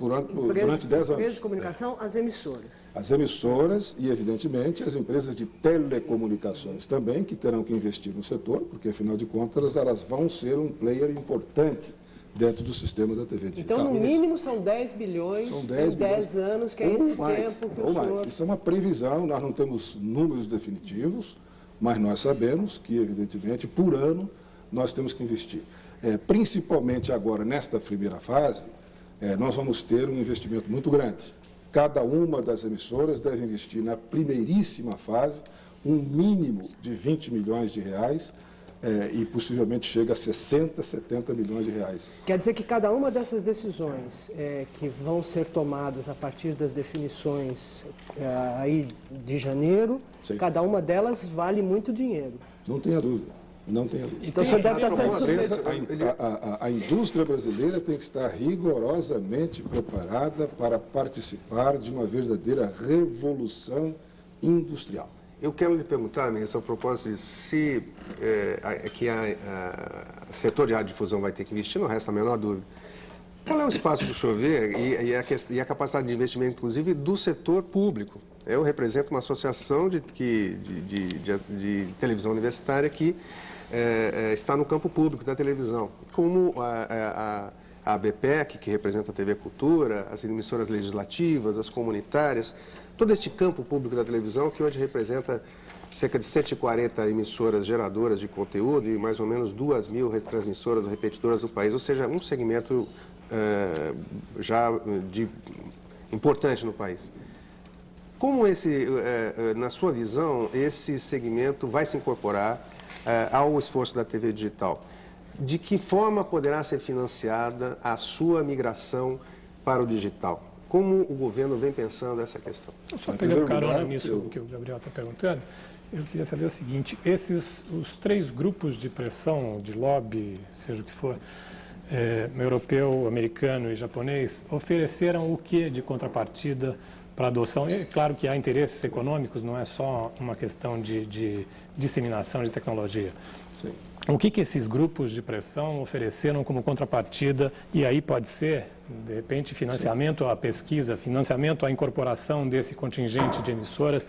durante 10 anos. Empresas de comunicação, as emissoras. As emissoras e, evidentemente, as empresas de telecomunicações também, que terão que investir no setor, porque, afinal de contas, elas vão ser um player importante dentro do sistema da TV digital. Então, no mínimo, são 10 bilhões em 10 anos, que é esse tempo que o senhor... Isso é uma previsão, nós não temos números definitivos, mas nós sabemos que, evidentemente, por ano, nós temos que investir. Principalmente agora, nesta primeira fase, nós vamos ter um investimento muito grande. Cada uma das emissoras deve investir na primeiríssima fase um mínimo de R$20 milhões e possivelmente chega a 60, 70 milhões de reais. Quer dizer que cada uma dessas decisões que vão ser tomadas a partir das definições aí de janeiro, sim, cada uma delas vale muito dinheiro. Não tenha dúvida. Não tenha dúvida. Então, o senhor deve estar satisfeito. A indústria brasileira tem que estar rigorosamente preparada para participar de uma verdadeira revolução industrial. Eu quero lhe perguntar, ministro, a propósito de se o setor de radiodifusão vai ter que investir, não resta a menor dúvida. Qual é o espaço do senhor ver e a capacidade de investimento, inclusive, do setor público? Eu represento uma associação de televisão universitária que está no campo público da televisão, como a ABPEC, que representa a TV Cultura, as emissoras legislativas, as comunitárias, todo este campo público da televisão, que hoje representa cerca de 140 emissoras geradoras de conteúdo e mais ou menos 2.000 retransmissoras ou repetidoras do país, ou seja, um segmento importante no país. Como na sua visão, esse segmento vai se incorporar ao esforço da TV digital? De que forma poderá ser financiada a sua migração para o digital? Como o governo vem pensando essa questão? Só pegando carona nisso que o Gabriel está perguntando, eu queria saber o seguinte, os 3 grupos de pressão, de lobby, seja o que for, europeu, americano e japonês, ofereceram o que de contrapartida para a adoção? É claro que há interesses econômicos, não é só uma questão de disseminação de tecnologia. Sim. O que esses grupos de pressão ofereceram como contrapartida? E aí pode ser, de repente, financiamento à pesquisa, financiamento à incorporação desse contingente de emissoras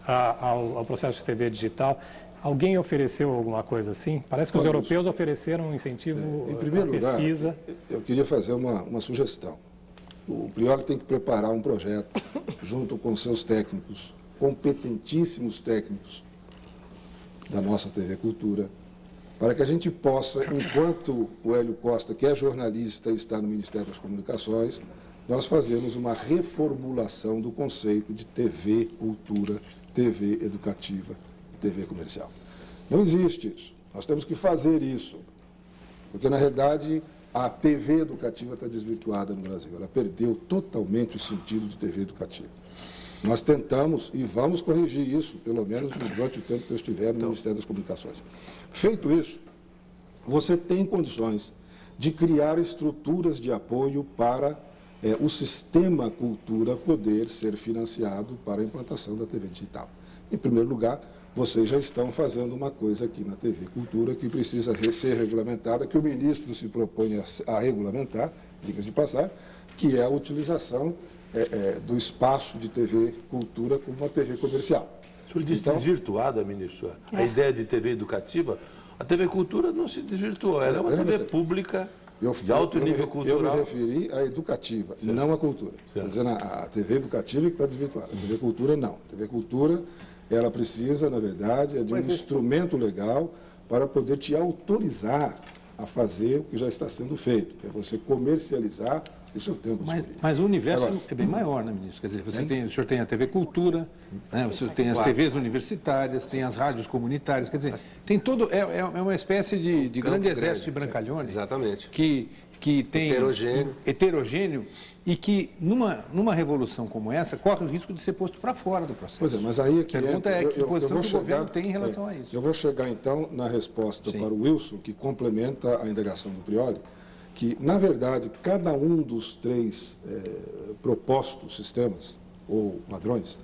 ao processo de TV digital. Alguém ofereceu alguma coisa assim? Parece que os europeus ofereceram um incentivo à pesquisa. Lugar, eu queria fazer uma sugestão. O Prioli tem que preparar um projeto junto com seus técnicos, competentíssimos técnicos da nossa TV Cultura, para que a gente possa, enquanto o Hélio Costa, que é jornalista e está no Ministério das Comunicações, nós fazemos uma reformulação do conceito de TV Cultura, TV Educativa, TV Comercial. Não existe isso. Nós temos que fazer isso, porque, na realidade, a TV educativa está desvirtuada no Brasil. Ela perdeu totalmente o sentido de TV educativa. Nós tentamos e vamos corrigir isso, pelo menos durante o tempo que eu estiver no Ministério das Comunicações. Feito isso, você tem condições de criar estruturas de apoio para o sistema cultura poder ser financiado para a implantação da TV digital. Em primeiro lugar, vocês já estão fazendo uma coisa aqui na TV Cultura que precisa ser regulamentada, que o ministro se propõe a regulamentar, diga-se de passar, que é a utilização do espaço de TV Cultura como uma TV comercial. O senhor disse desvirtuada, ministro. A ideia de TV educativa, a TV Cultura não se desvirtuou. Ela é uma TV pública de alto nível cultural. Eu me referi à educativa, não à cultura. Estou dizendo a TV educativa que está desvirtuada. A TV Cultura, não. A TV Cultura, ela precisa, na verdade, de um instrumento legal para poder te autorizar a fazer o que já está sendo feito, que é você comercializar o seu tempo disponível. Mas o universo é bem maior, né, ministro? Quer dizer, o senhor tem a TV Cultura, né, o senhor tem as TVs universitárias, tem as rádios comunitárias, quer dizer, tem todo... É uma espécie de grande exército de brancalhões. Exatamente. Que tem... Heterogêneo e que, numa revolução como essa, corre o risco de ser posto para fora do processo. Pois é, mas aí... A pergunta é que posição que o governo tem em relação a isso. Eu vou chegar, então, na resposta para o Wilson, que complementa a indagação do Prioli, que, na verdade, cada um dos 3 propostos sistemas ou padrões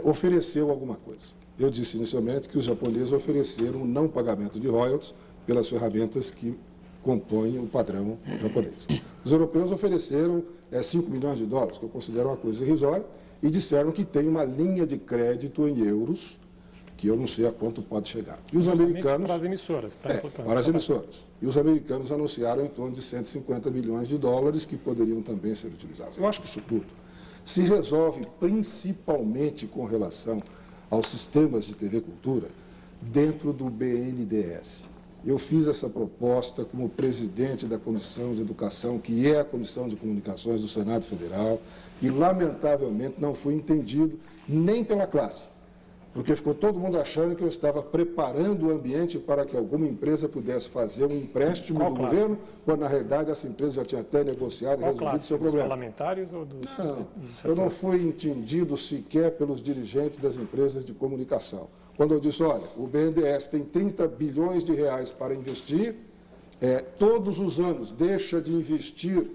ofereceu alguma coisa. Eu disse inicialmente que os japoneses ofereceram o não pagamento de royalties pelas ferramentas que compõem o padrão japonês. Os europeus ofereceram 5 milhões de dólares, que eu considero uma coisa irrisória, e disseram que tem uma linha de crédito em euros, que eu não sei a quanto pode chegar. E os americanos... Para as emissoras. Para as emissoras. E os americanos anunciaram em torno de 150 milhões de dólares que poderiam também ser utilizados. Eu acho que isso tudo se resolve principalmente com relação aos sistemas de TV Cultura dentro do BNDES. Eu fiz essa proposta como presidente da Comissão de Educação, que é a Comissão de Comunicações do Senado Federal, e, lamentavelmente, não fui entendido nem pela classe, porque ficou todo mundo achando que eu estava preparando o ambiente para que alguma empresa pudesse fazer um empréstimo do governo, quando, na realidade, essa empresa já tinha até negociado e resolvido o seu problema. Dos parlamentares ou dos... Não, eu não fui entendido sequer pelos dirigentes das empresas de comunicação. Quando eu disse, olha, o BNDES tem 30 bilhões de reais para investir, todos os anos deixa de investir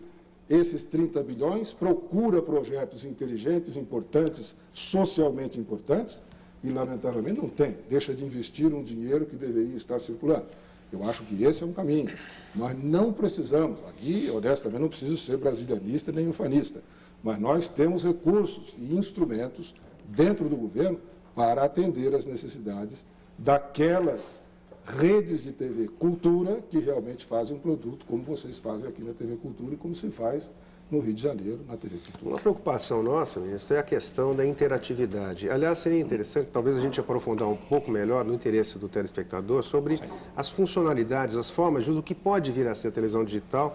esses 30 bilhões, procura projetos inteligentes, importantes, socialmente importantes, e, lamentavelmente, não tem. Deixa de investir um dinheiro que deveria estar circulando. Eu acho que esse é um caminho. Nós não precisamos, aqui, honestamente, não preciso ser brasilianista nem ufanista, mas nós temos recursos e instrumentos dentro do governo para atender às necessidades daquelas redes de TV Cultura que realmente fazem um produto como vocês fazem aqui na TV Cultura e como se faz no Rio de Janeiro, na TV Cultura. Uma preocupação nossa, ministro, é a questão da interatividade. Aliás, seria interessante, talvez a gente aprofundar um pouco melhor no interesse do telespectador sobre as funcionalidades, as formas de uso, o que pode vir a ser a televisão digital,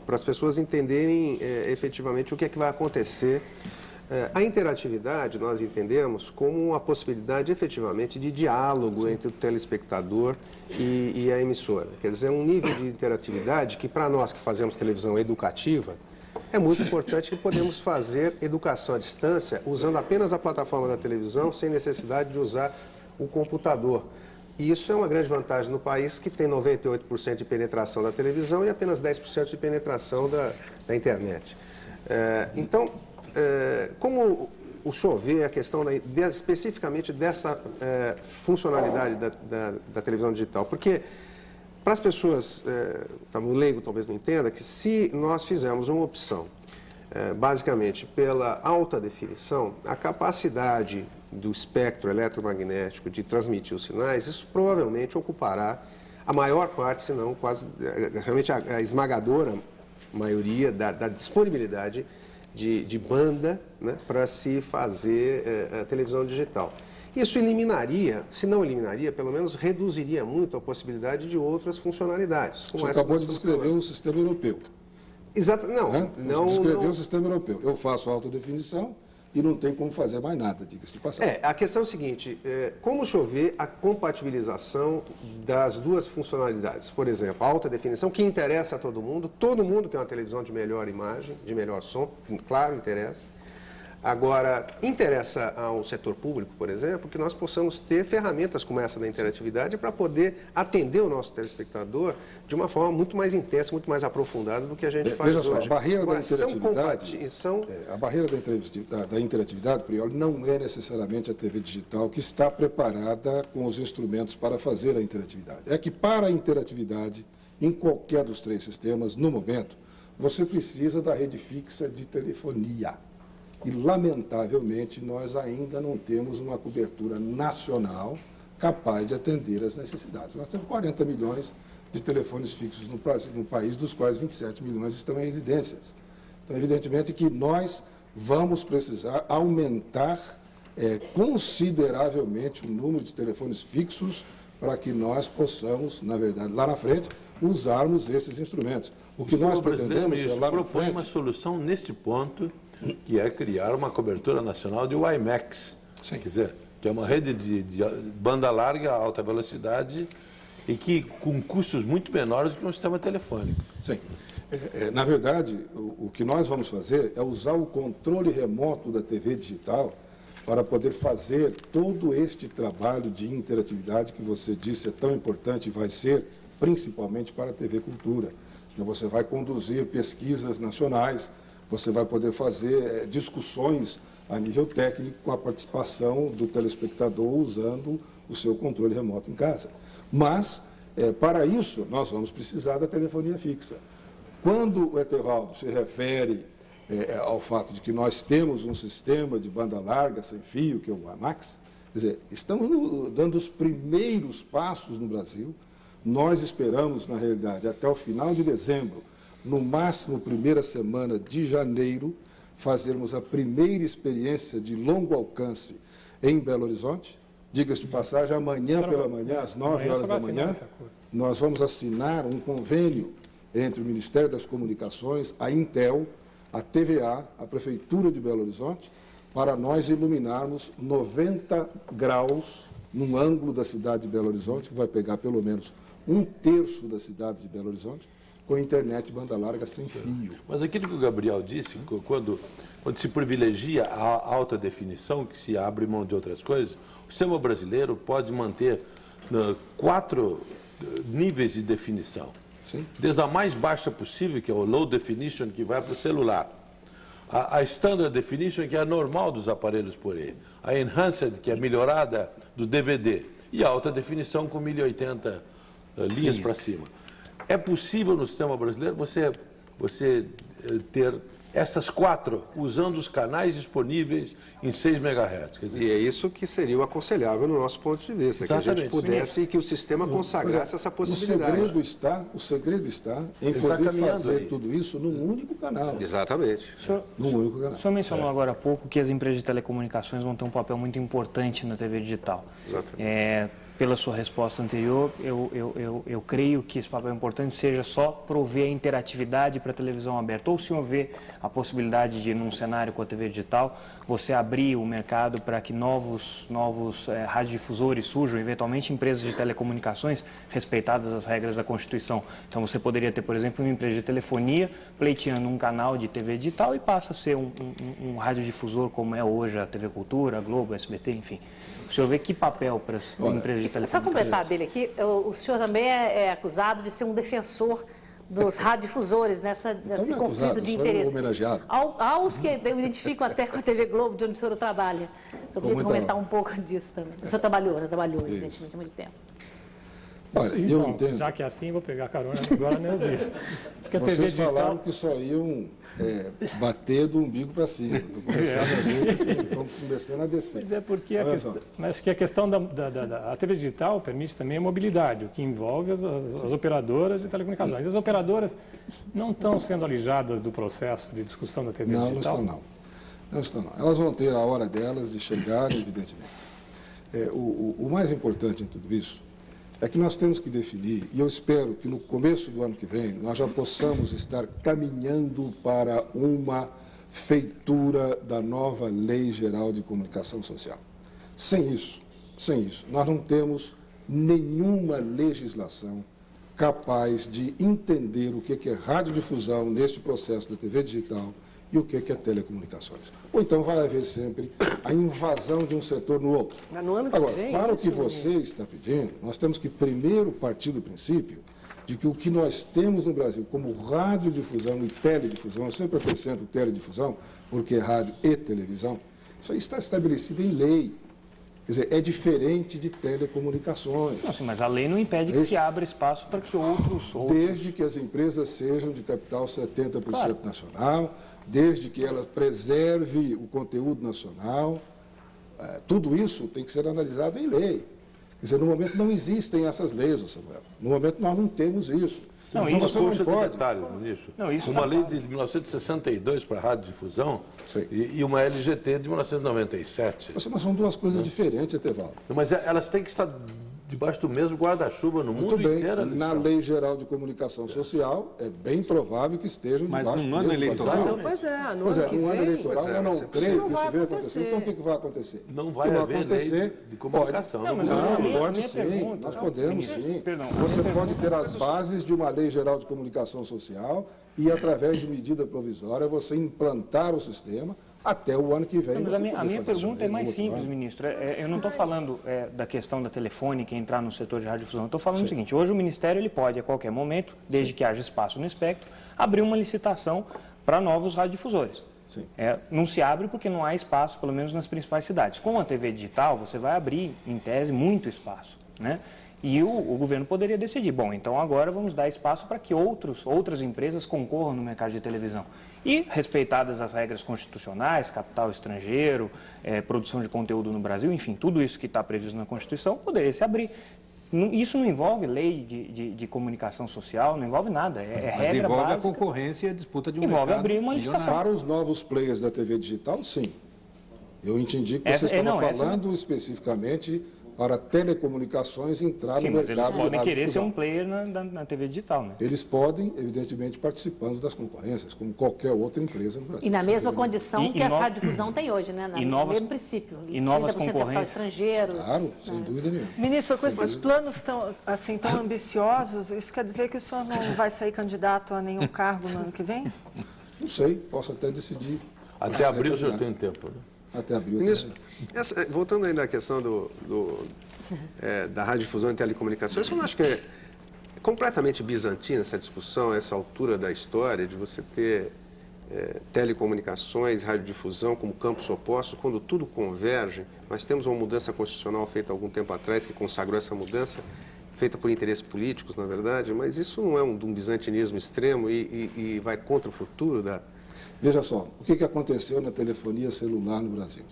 para as pessoas entenderem efetivamente o que é que vai acontecer. A interatividade nós entendemos como uma possibilidade efetivamente de diálogo entre o telespectador e a emissora. Quer dizer, um nível de interatividade que para nós que fazemos televisão educativa é muito importante, que podemos fazer educação à distância usando apenas a plataforma da televisão sem necessidade de usar o computador. E isso é uma grande vantagem no país que tem 98% de penetração da televisão e apenas 10% de penetração da internet. Então, como o senhor vê a questão especificamente dessa funcionalidade da televisão digital? Porque, para as pessoas, o leigo talvez não entenda, que se nós fizermos uma opção, basicamente pela alta definição, a capacidade do espectro eletromagnético de transmitir os sinais, isso provavelmente ocupará a maior parte, se não quase, realmente a esmagadora maioria da disponibilidade de banda, né, para se fazer a televisão digital. Isso eliminaria, se não eliminaria, pelo menos reduziria muito a possibilidade de outras funcionalidades. Você acabou de descrever o sistema europeu. Exato, não. Você descreveu o sistema europeu. Eu faço alta definição e não tem como fazer mais nada, diga-se de passagem. A questão é o seguinte, como chover a compatibilização das duas funcionalidades? Por exemplo, a alta definição, que interessa a todo mundo quer uma televisão de melhor imagem, de melhor som, claro, interessa. Agora, interessa ao setor público, por exemplo, que nós possamos ter ferramentas como essa da interatividade para poder atender o nosso telespectador de uma forma muito mais intensa, muito mais aprofundada do que a gente faz hoje. Veja só, a barreira da interatividade, a barreira da interatividade, Prioli, não é necessariamente a TV digital que está preparada com os instrumentos para fazer a interatividade. É que para a interatividade, em qualquer dos 3 sistemas, no momento, você precisa da rede fixa de telefonia. E, lamentavelmente, nós ainda não temos uma cobertura nacional capaz de atender às necessidades. Nós temos 40 milhões de telefones fixos no país, dos quais 27 milhões estão em residências. Então, evidentemente que nós vamos precisar aumentar consideravelmente o número de telefones fixos para que nós possamos, na verdade, lá na frente, usarmos esses instrumentos. O que nós pretendemos é lá na frente... uma solução neste ponto, que é criar uma cobertura nacional de WiMAX. Sim. Quer dizer, que é uma rede de banda larga, alta velocidade, e que com custos muito menores do que um sistema telefônico. Sim. Na verdade, o que nós vamos fazer é usar o controle remoto da TV digital para poder fazer todo este trabalho de interatividade que você disse é tão importante e vai ser principalmente para a TV Cultura. Você vai conduzir pesquisas nacionais, você vai poder fazer discussões a nível técnico com a participação do telespectador usando o seu controle remoto em casa. Mas, para isso, nós vamos precisar da telefonia fixa. Quando o Etevaldo se refere ao fato de que nós temos um sistema de banda larga sem fio, que é o WiMAX, quer dizer, estamos dando os primeiros passos no Brasil. Nós esperamos, na realidade, até o final de dezembro, no máximo primeira semana de janeiro, fazermos a primeira experiência de longo alcance em Belo Horizonte. Diga-se de passagem, amanhã pela manhã, às 9 horas da manhã, nós vamos assinar um convênio entre o Ministério das Comunicações, a Intel, a TVA, a Prefeitura de Belo Horizonte, para nós iluminarmos 90 graus num ângulo da cidade de Belo Horizonte, que vai pegar pelo menos 1/3 da cidade de Belo Horizonte, com internet banda larga sem fio. Mas aquilo que o Gabriel disse, quando se privilegia a alta definição, que se abre mão de outras coisas, o sistema brasileiro pode manter 4 níveis de definição. Sim. Desde a mais baixa possível, que é o low definition, que vai para o celular. A standard definition, que é a normal dos aparelhos por aí. A enhanced, que é melhorada do DVD. E a alta definição com 1080 linhas para cima. É possível no sistema brasileiro você ter essas 4 usando os canais disponíveis em 6 MHz. Quer dizer, e é isso que seria o aconselhável no nosso ponto de vista, exatamente, que a gente pudesse e que o sistema consagrasse essa possibilidade. O segredo está em poder fazer tudo isso num único canal. Exatamente. O senhor mencionou agora há pouco que as empresas de telecomunicações vão ter um papel muito importante na TV digital. Exatamente. Pela sua resposta anterior, eu creio que esse papel importante seja só prover a interatividade para a televisão aberta. Ou o senhor vê a possibilidade de, num cenário com a TV digital, você abrir o mercado para que novos radiodifusores surjam, eventualmente empresas de telecomunicações respeitadas as regras da Constituição. Então você poderia ter, por exemplo, uma empresa de telefonia pleiteando um canal de TV digital e passa a ser um radiodifusor como é hoje a TV Cultura, a Globo, a SBT, enfim. O senhor vê que papel para as empresas de telecomunicações? Só completar, Billy, aqui, o senhor também é acusado de ser um defensor dos radiodifusores nesse conflito de interesse. Homenageado. Aos que eu identifico até com a TV Globo, de onde o senhor trabalha. Eu queria comentar um pouco disso também. O senhor trabalhou, evidentemente, há muito tempo. Olha, Então, eu entendo. já que é assim, vou pegar carona agora, né, Billy? Porque a TV Vocês digital... falaram que só iam bater do umbigo para cima. Estão começando a descer. Mas é porque acho que a questão a TV digital permite também a mobilidade, o que envolve as operadoras de telecomunicações. As operadoras não estão sendo alijadas do processo de discussão da TV digital? Não estão. Elas vão ter a hora delas de chegar, evidentemente. O mais importante em tudo isso é que nós temos que definir, e eu espero que no começo do ano que vem nós já possamos estar caminhando para uma feitura da nova Lei Geral de Comunicação Social. Sem isso, nós não temos nenhuma legislação capaz de entender o que é radiodifusão neste processo da TV digital e o que é telecomunicações. Ou então vai haver sempre a invasão de um setor no outro. Mas no ano que Agora, vem, para o que você está pedindo, nós temos que primeiro partir do princípio de que o que nós temos no Brasil como radiodifusão e teledifusão, eu sempre acrescento teledifusão, porque é rádio e televisão, isso aí está estabelecido em lei. dizer, é diferente de telecomunicações. Não, sim, mas a lei não impede que se abra espaço para que outros... Desde que as empresas sejam de capital 70% nacional, desde que ela preserve o conteúdo nacional, tudo isso tem que ser analisado em lei. Quer dizer, no momento não existem essas leis, Samuel. No momento nós não temos isso. Não, então isso você não pode. Detalhe, ministro. Não, isso uma lei de 1962 para a radiodifusão e uma LGT de 1997. Mas são duas coisas diferentes, Etevaldo. Mas elas têm que estar debaixo do mesmo guarda-chuva no mundo inteiro. Na Lei Geral de Comunicação Social, é bem provável que estejam debaixo do mesmo ano eleitoral? Pois é, no Pois ano é, que no ano vem, eleitoral eu não creio que isso venha acontecer. Então o que vai acontecer? Não vai haver lei de comunicação. Não, pode sim, nós podemos sim. Você pode ter as bases de uma Lei Geral de Comunicação Social e, através de medida provisória, você implantar o sistema até o ano que vem. Não, mas a minha pergunta é mais simples, ministro. Eu não estou falando da questão da telefônica entrar no setor de radiodifusão. Eu estou falando o seguinte, hoje o Ministério ele pode, a qualquer momento, desde que haja espaço no espectro, abrir uma licitação para novos radiodifusores. Não se abre porque não há espaço, pelo menos nas principais cidades. Com a TV digital, você vai abrir, em tese, muito espaço, né? E o governo poderia decidir, bom, então agora vamos dar espaço para que outras empresas concorram no mercado de televisão. E, respeitadas as regras constitucionais, capital estrangeiro, produção de conteúdo no Brasil, enfim, tudo isso que está previsto na Constituição, poderia se abrir. Isso não envolve lei de comunicação social, não envolve nada, Mas regra envolve básica. a concorrência e a disputa de um Envolve mercado abrir uma licitação. Para os novos players da TV digital, sim. Eu entendi que você estava falando especificamente para telecomunicações entrar no mercado. Sim, mas eles podem querer ser um player na TV digital, né? Eles podem, evidentemente, participando das concorrências, como qualquer outra empresa no Brasil. E na mesma condição que a radiodifusão tem hoje, né? No mesmo princípio. E novas 30% capital concorrências. estrangeiro. Claro, sem dúvida nenhuma. Ministro, com esses planos tão ambiciosos, isso quer dizer que o senhor não vai sair candidato a nenhum cargo no ano que vem? Não sei, posso até decidir. Até abril o senhor tem tempo, né? Até abril. Ministro, voltando ainda à questão da radiodifusão e telecomunicações, eu não acho que é completamente bizantina essa discussão, essa altura da história, de você ter telecomunicações, radiodifusão como campos opostos, quando tudo converge. Nós temos uma mudança constitucional feita há algum tempo atrás que consagrou essa mudança, feita por interesses políticos, na verdade, mas isso não é um bizantinismo extremo e vai contra o futuro da... Veja só, o que aconteceu na telefonia celular no Brasil?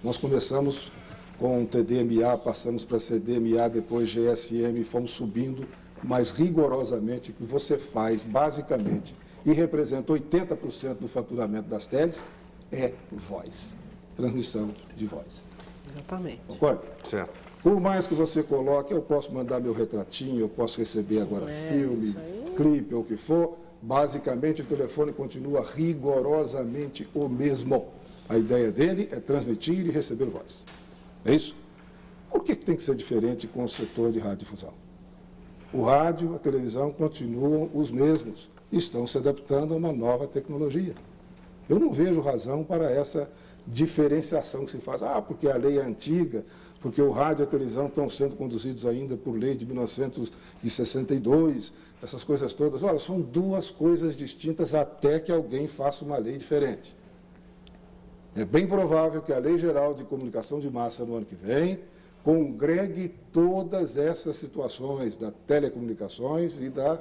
Nós começamos com TDMA, passamos para CDMA, depois GSM, fomos subindo mais rigorosamente. O que você faz, basicamente, e representa 80% do faturamento das teles, é voz, transmissão de voz. Exatamente. Concorda? Certo. Por mais que você coloque, eu posso mandar meu retratinho, eu posso receber agora filme, clipe ou o que for, basicamente o telefone continua rigorosamente o mesmo. A ideia dele é transmitir e receber voz. É isso? Por que tem que ser diferente com o setor de radiodifusão? O rádio, a televisão continuam os mesmos. Estão se adaptando a uma nova tecnologia. Eu não vejo razão para essa diferenciação que se faz. Porque a lei é antiga, porque o rádio e a televisão estão sendo conduzidos ainda por lei de 1962, essas coisas todas. Olha, são duas coisas distintas até que alguém faça uma lei diferente. É bem provável que a Lei Geral de Comunicação de Massa no ano que vem congregue todas essas situações da telecomunicações e da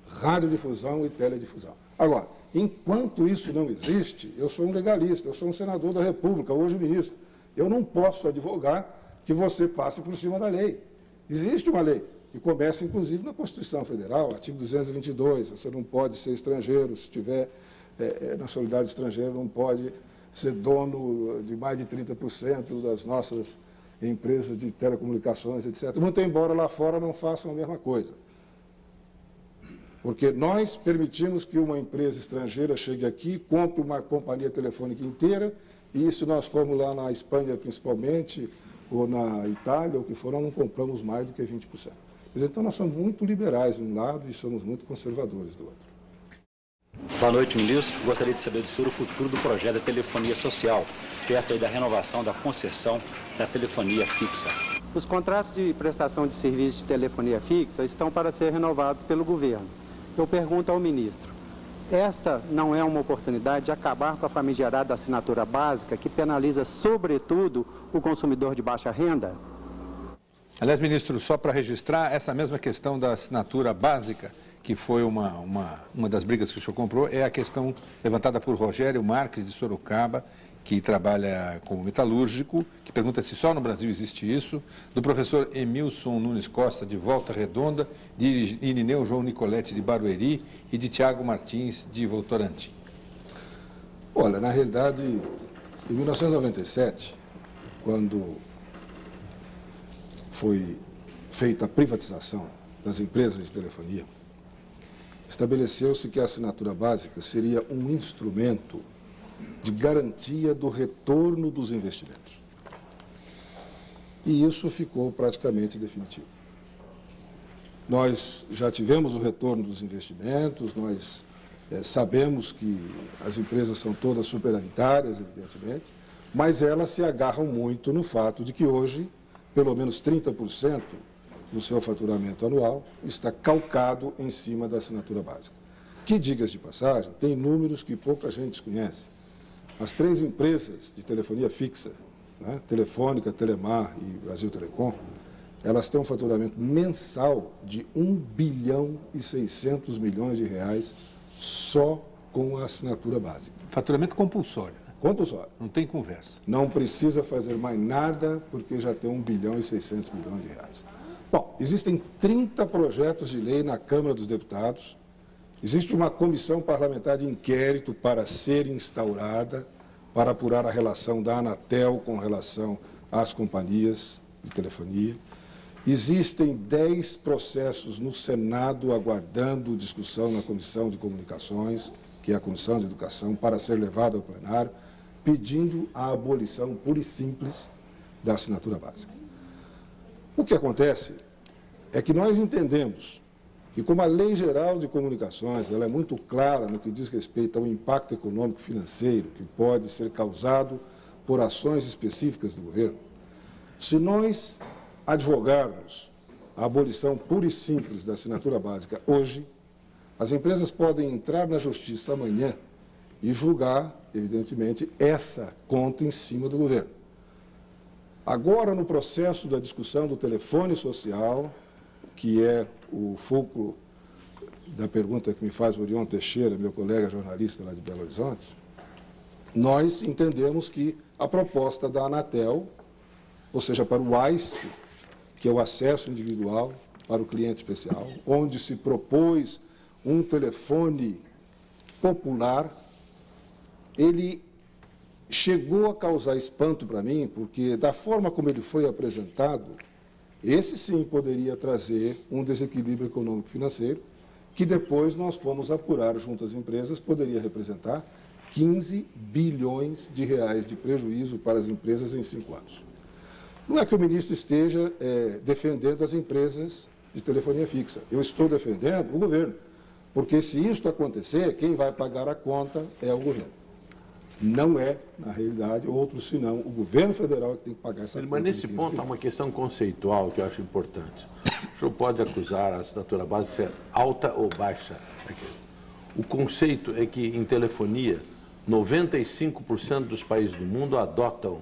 radiodifusão e teledifusão. Agora, enquanto isso não existe, eu sou um legalista, eu sou um senador da República, hoje ministro. Eu não posso advogar que você passe por cima da lei. Existe uma lei, e começa inclusive na Constituição Federal, artigo 222, você não pode ser estrangeiro, se tiver nacionalidade estrangeira, não pode ser dono de mais de 30% das nossas empresas de telecomunicações, etc. Muito embora lá fora não façam a mesma coisa. Porque nós permitimos que uma empresa estrangeira chegue aqui, compre uma companhia telefônica inteira, e se nós formos lá na Espanha principalmente, ou na Itália, ou o que for, nós não compramos mais do que 20%. Então nós somos muito liberais de um lado e somos muito conservadores do outro. Boa noite, ministro. Gostaria de saber do senhor o futuro do projeto da telefonia social, perto aí da renovação da concessão da telefonia fixa. Os contratos de prestação de serviço de telefonia fixa estão para ser renovados pelo governo. Eu pergunto ao ministro, esta não é uma oportunidade de acabar com a famigerada assinatura básica que penaliza, sobretudo, o consumidor de baixa renda? Aliás, ministro, só para registrar, essa mesma questão da assinatura básica, que foi uma das brigas que o senhor comprou, é a questão levantada por Rogério Marques de Sorocaba, que trabalha como metalúrgico, que pergunta se só no Brasil existe isso, do professor Emilson Nunes Costa, de Volta Redonda, de Irineu João Nicoletti, de Barueri, e de Tiago Martins, de Votorantim. Olha, na realidade, em 1997, quando foi feita a privatização das empresas de telefonia, estabeleceu-se que a assinatura básica seria um instrumento de garantia do retorno dos investimentos. E isso ficou praticamente definitivo. Nós já tivemos o retorno dos investimentos, nós sabemos que as empresas são todas superavitárias, evidentemente, mas elas se agarram muito no fato de que hoje, pelo menos 30% do seu faturamento anual está calcado em cima da assinatura básica. Que, diga-se de passagem, tem números que pouca gente conhece. As 3 empresas de telefonia fixa, né, Telefônica, Telemar e Brasil Telecom, elas têm um faturamento mensal de 1 bilhão e 600 milhões de reais só com a assinatura básica. Faturamento compulsório. Compulsório. Não tem conversa. Não precisa fazer mais nada porque já tem 1 bilhão e 600 milhões de reais. Bom, existem 30 projetos de lei na Câmara dos Deputados. Existe uma comissão parlamentar de inquérito para ser instaurada para apurar a relação da Anatel com relação às companhias de telefonia. Existem 10 processos no Senado aguardando discussão na Comissão de Comunicações, que é a Comissão de Educação, para ser levado ao plenário, pedindo a abolição pura e simples da assinatura básica. O que acontece é que nós entendemos que, como a Lei Geral de Comunicações ela é muito clara no que diz respeito ao impacto econômico e financeiro que pode ser causado por ações específicas do governo, se nós advogarmos a abolição pura e simples da assinatura básica hoje, as empresas podem entrar na Justiça amanhã e julgar, evidentemente, essa conta em cima do governo. Agora, no processo da discussão do telefone social, que é o fulcro da pergunta que me faz o Orion Teixeira, meu colega jornalista lá de Belo Horizonte, nós entendemos que a proposta da Anatel, ou seja, para o AICE, que é o acesso individual para o cliente especial, onde se propôs um telefone popular, ele chegou a causar espanto para mim, porque da forma como ele foi apresentado, esse sim poderia trazer um desequilíbrio econômico-financeiro, que depois nós fomos apurar junto às empresas, poderia representar 15 bilhões de reais de prejuízo para as empresas em 5 anos. Não é que o ministro esteja defendendo as empresas de telefonia fixa. Eu estou defendendo o governo, porque se isto acontecer, quem vai pagar a conta é o governo. Não é, na realidade, outro senão o governo federal que tem que pagar essa conta. Mas nesse ponto há uma questão conceitual que eu acho importante. O senhor pode acusar a assinatura básica de ser alta ou baixa. O conceito é que em telefonia, 95% dos países do mundo adotam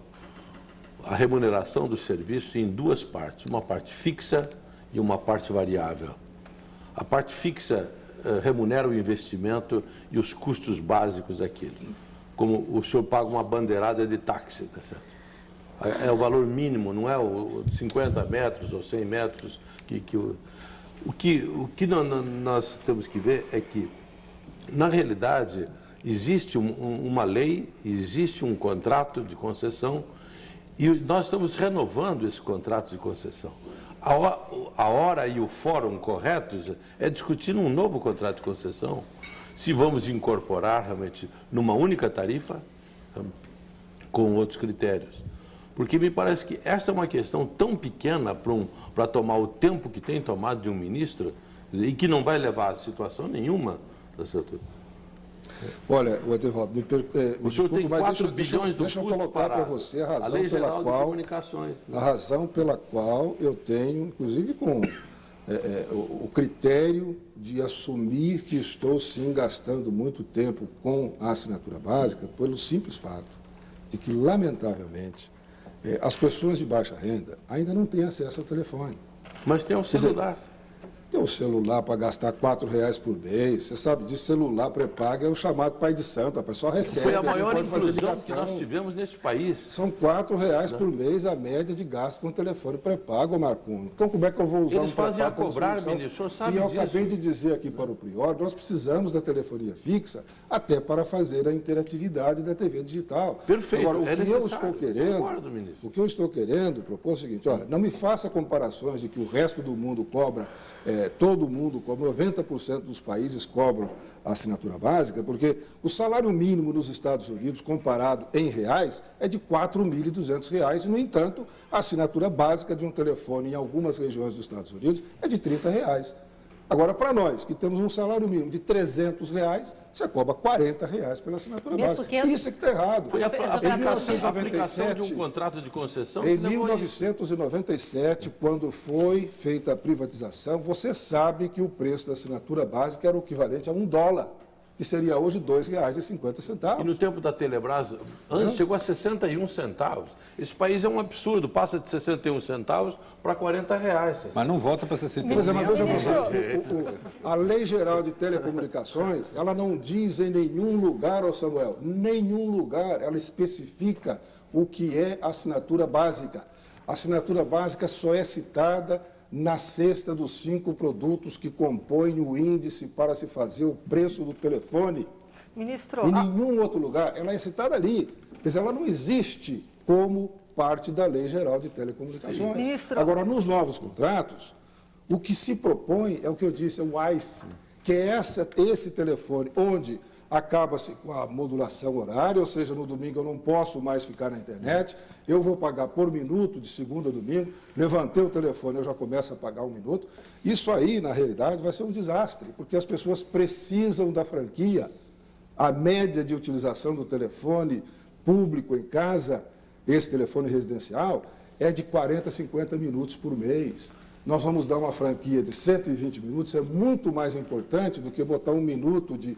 a remuneração do serviço em 2 partes, uma parte fixa e uma parte variável. A parte fixa remunera o investimento e os custos básicos daquilo. Como o senhor paga uma bandeirada de táxi, tá certo? É o valor mínimo, não é o 50 metros ou 100 metros. O que nós temos que ver é que, na realidade, existe uma lei, existe um contrato de concessão e nós estamos renovando esse contrato de concessão. A hora e o fórum corretos é discutir um novo contrato de concessão, se vamos incorporar realmente numa única tarifa, com outros critérios. Porque me parece que esta é uma questão tão pequena para tomar o tempo que tem tomado de um ministro e que não vai levar a situação nenhuma da setor. Olha, o Edevaldo, me o senhor tem 4 bilhões do deixa eu custo colocar para você a razão pela qual, comunicações, né? A razão pela qual eu tenho, inclusive com o critério de assumir que estou, sim, gastando muito tempo com a assinatura básica pelo simples fato de que, lamentavelmente, as pessoas de baixa renda ainda não têm acesso ao telefone. Mas tem um celular. Tem um celular para gastar R$4 por mês. Você sabe disso, celular pré-pago é o chamado pai de santo. A pessoa recebe. Foi a maior inclusão que nós tivemos nesse país. São R$4 por mês a média de gasto com o telefone pré-pago, Marcum. Então como é que eu vou usar Eles fazem a cobrar, ministro, o senhor sabe disso. E eu acabei de dizer aqui para o Prior, nós precisamos da telefonia fixa até para fazer a interatividade da TV digital. Perfeito. Agora, o que eu estou querendo propor é o seguinte, olha, não me faça comparações de que o resto do mundo cobra, todo mundo cobra, 90% dos países cobram a assinatura básica, porque o salário mínimo nos Estados Unidos, comparado em reais, é de R$ 4.200, e, no entanto, a assinatura básica de um telefone em algumas regiões dos Estados Unidos é de R$ 30. Agora, para nós, que temos um salário mínimo de R$ 300, você cobra R$ 40 pela assinatura básica. Isso é que está errado. Foi a aplicação de um contrato de concessão. Em 1997, quando foi feita a privatização, você sabe que o preço da assinatura básica era o equivalente a $1, que seria hoje R$ 2,50. E no tempo da Telebrás, antes chegou a 61 centavos. Esse país é um absurdo, passa de 61 centavos para R$ 40. Mas não volta para 61. Mas veja você, a Lei Geral de Telecomunicações, ela não diz em nenhum lugar, ó Samuel, nenhum lugar ela especifica o que é assinatura básica. A assinatura básica só é citada na cesta dos 5 produtos que compõem o índice para se fazer o preço do telefone. Ministro, em nenhum outro lugar, ela é citada ali. Quer dizer, ela não existe como parte da Lei Geral de Telecomunicações. Ministro... Agora, nos novos contratos, o que se propõe é o que eu disse, é o ICE, que é esse telefone onde acaba-se com a modulação horária, ou seja, no domingo eu não posso mais ficar na internet, eu vou pagar por minuto de segunda a domingo, levantei o telefone, eu já começo a pagar 1 minuto. Isso aí, na realidade, vai ser um desastre, porque as pessoas precisam da franquia. A média de utilização do telefone público em casa, esse telefone residencial, é de 40 a 50 minutos por mês. Nós vamos dar uma franquia de 120 minutos, é muito mais importante do que botar 1 minuto de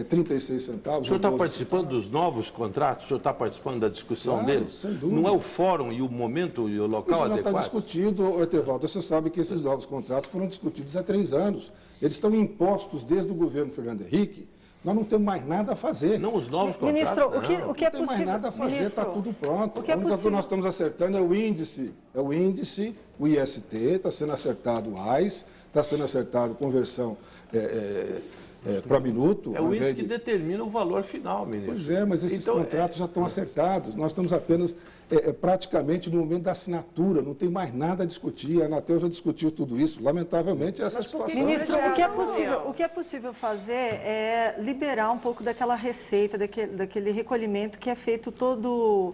36 centavos. O senhor está participando dos novos contratos? O senhor está participando da discussão deles? Sem dúvida. Não é o fórum e o momento e o local Isso adequado? Isso não está discutido, Etevaldo. Você sabe que esses novos contratos foram discutidos há 3 anos. Eles estão impostos desde o governo Fernando Henrique. Nós não temos mais nada a fazer. Não, os novos contratos. Ministro, não. O que é não tem mais nada a fazer, está tudo pronto. O que é única coisa que nós estamos acertando é o índice. O IST, está sendo acertado o AIS, está sendo acertado conversão para minuto. É o índice que determina o valor final, ministro. Pois é, mas esses contratos já estão acertados. Nós estamos apenas praticamente no momento da assinatura, não tem mais nada a discutir. A Anatel já discutiu tudo isso. Lamentavelmente, essa situação. Ministro, o que é possível fazer é liberar um pouco daquela receita, daquele recolhimento que é feito todo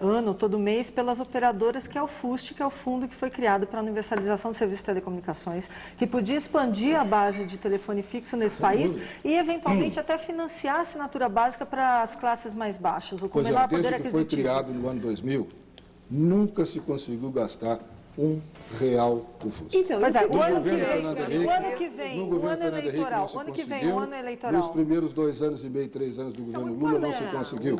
ano, todo mês, pelas operadoras, que é o FUST, que é o fundo que foi criado para a universalização do serviço de telecomunicações, que podia expandir a base de telefone fixo nesse país e, eventualmente, até financiar a assinatura básica para as classes mais baixas, o com menor poder aquisitivo. Desde que foi criado no ano 2000, nunca se conseguiu gastar R$1 o FUST. Então, o ano que vem, o ano eleitoral. Nos primeiros 2 anos e meio, 3 anos do governo Lula, não se conseguiu.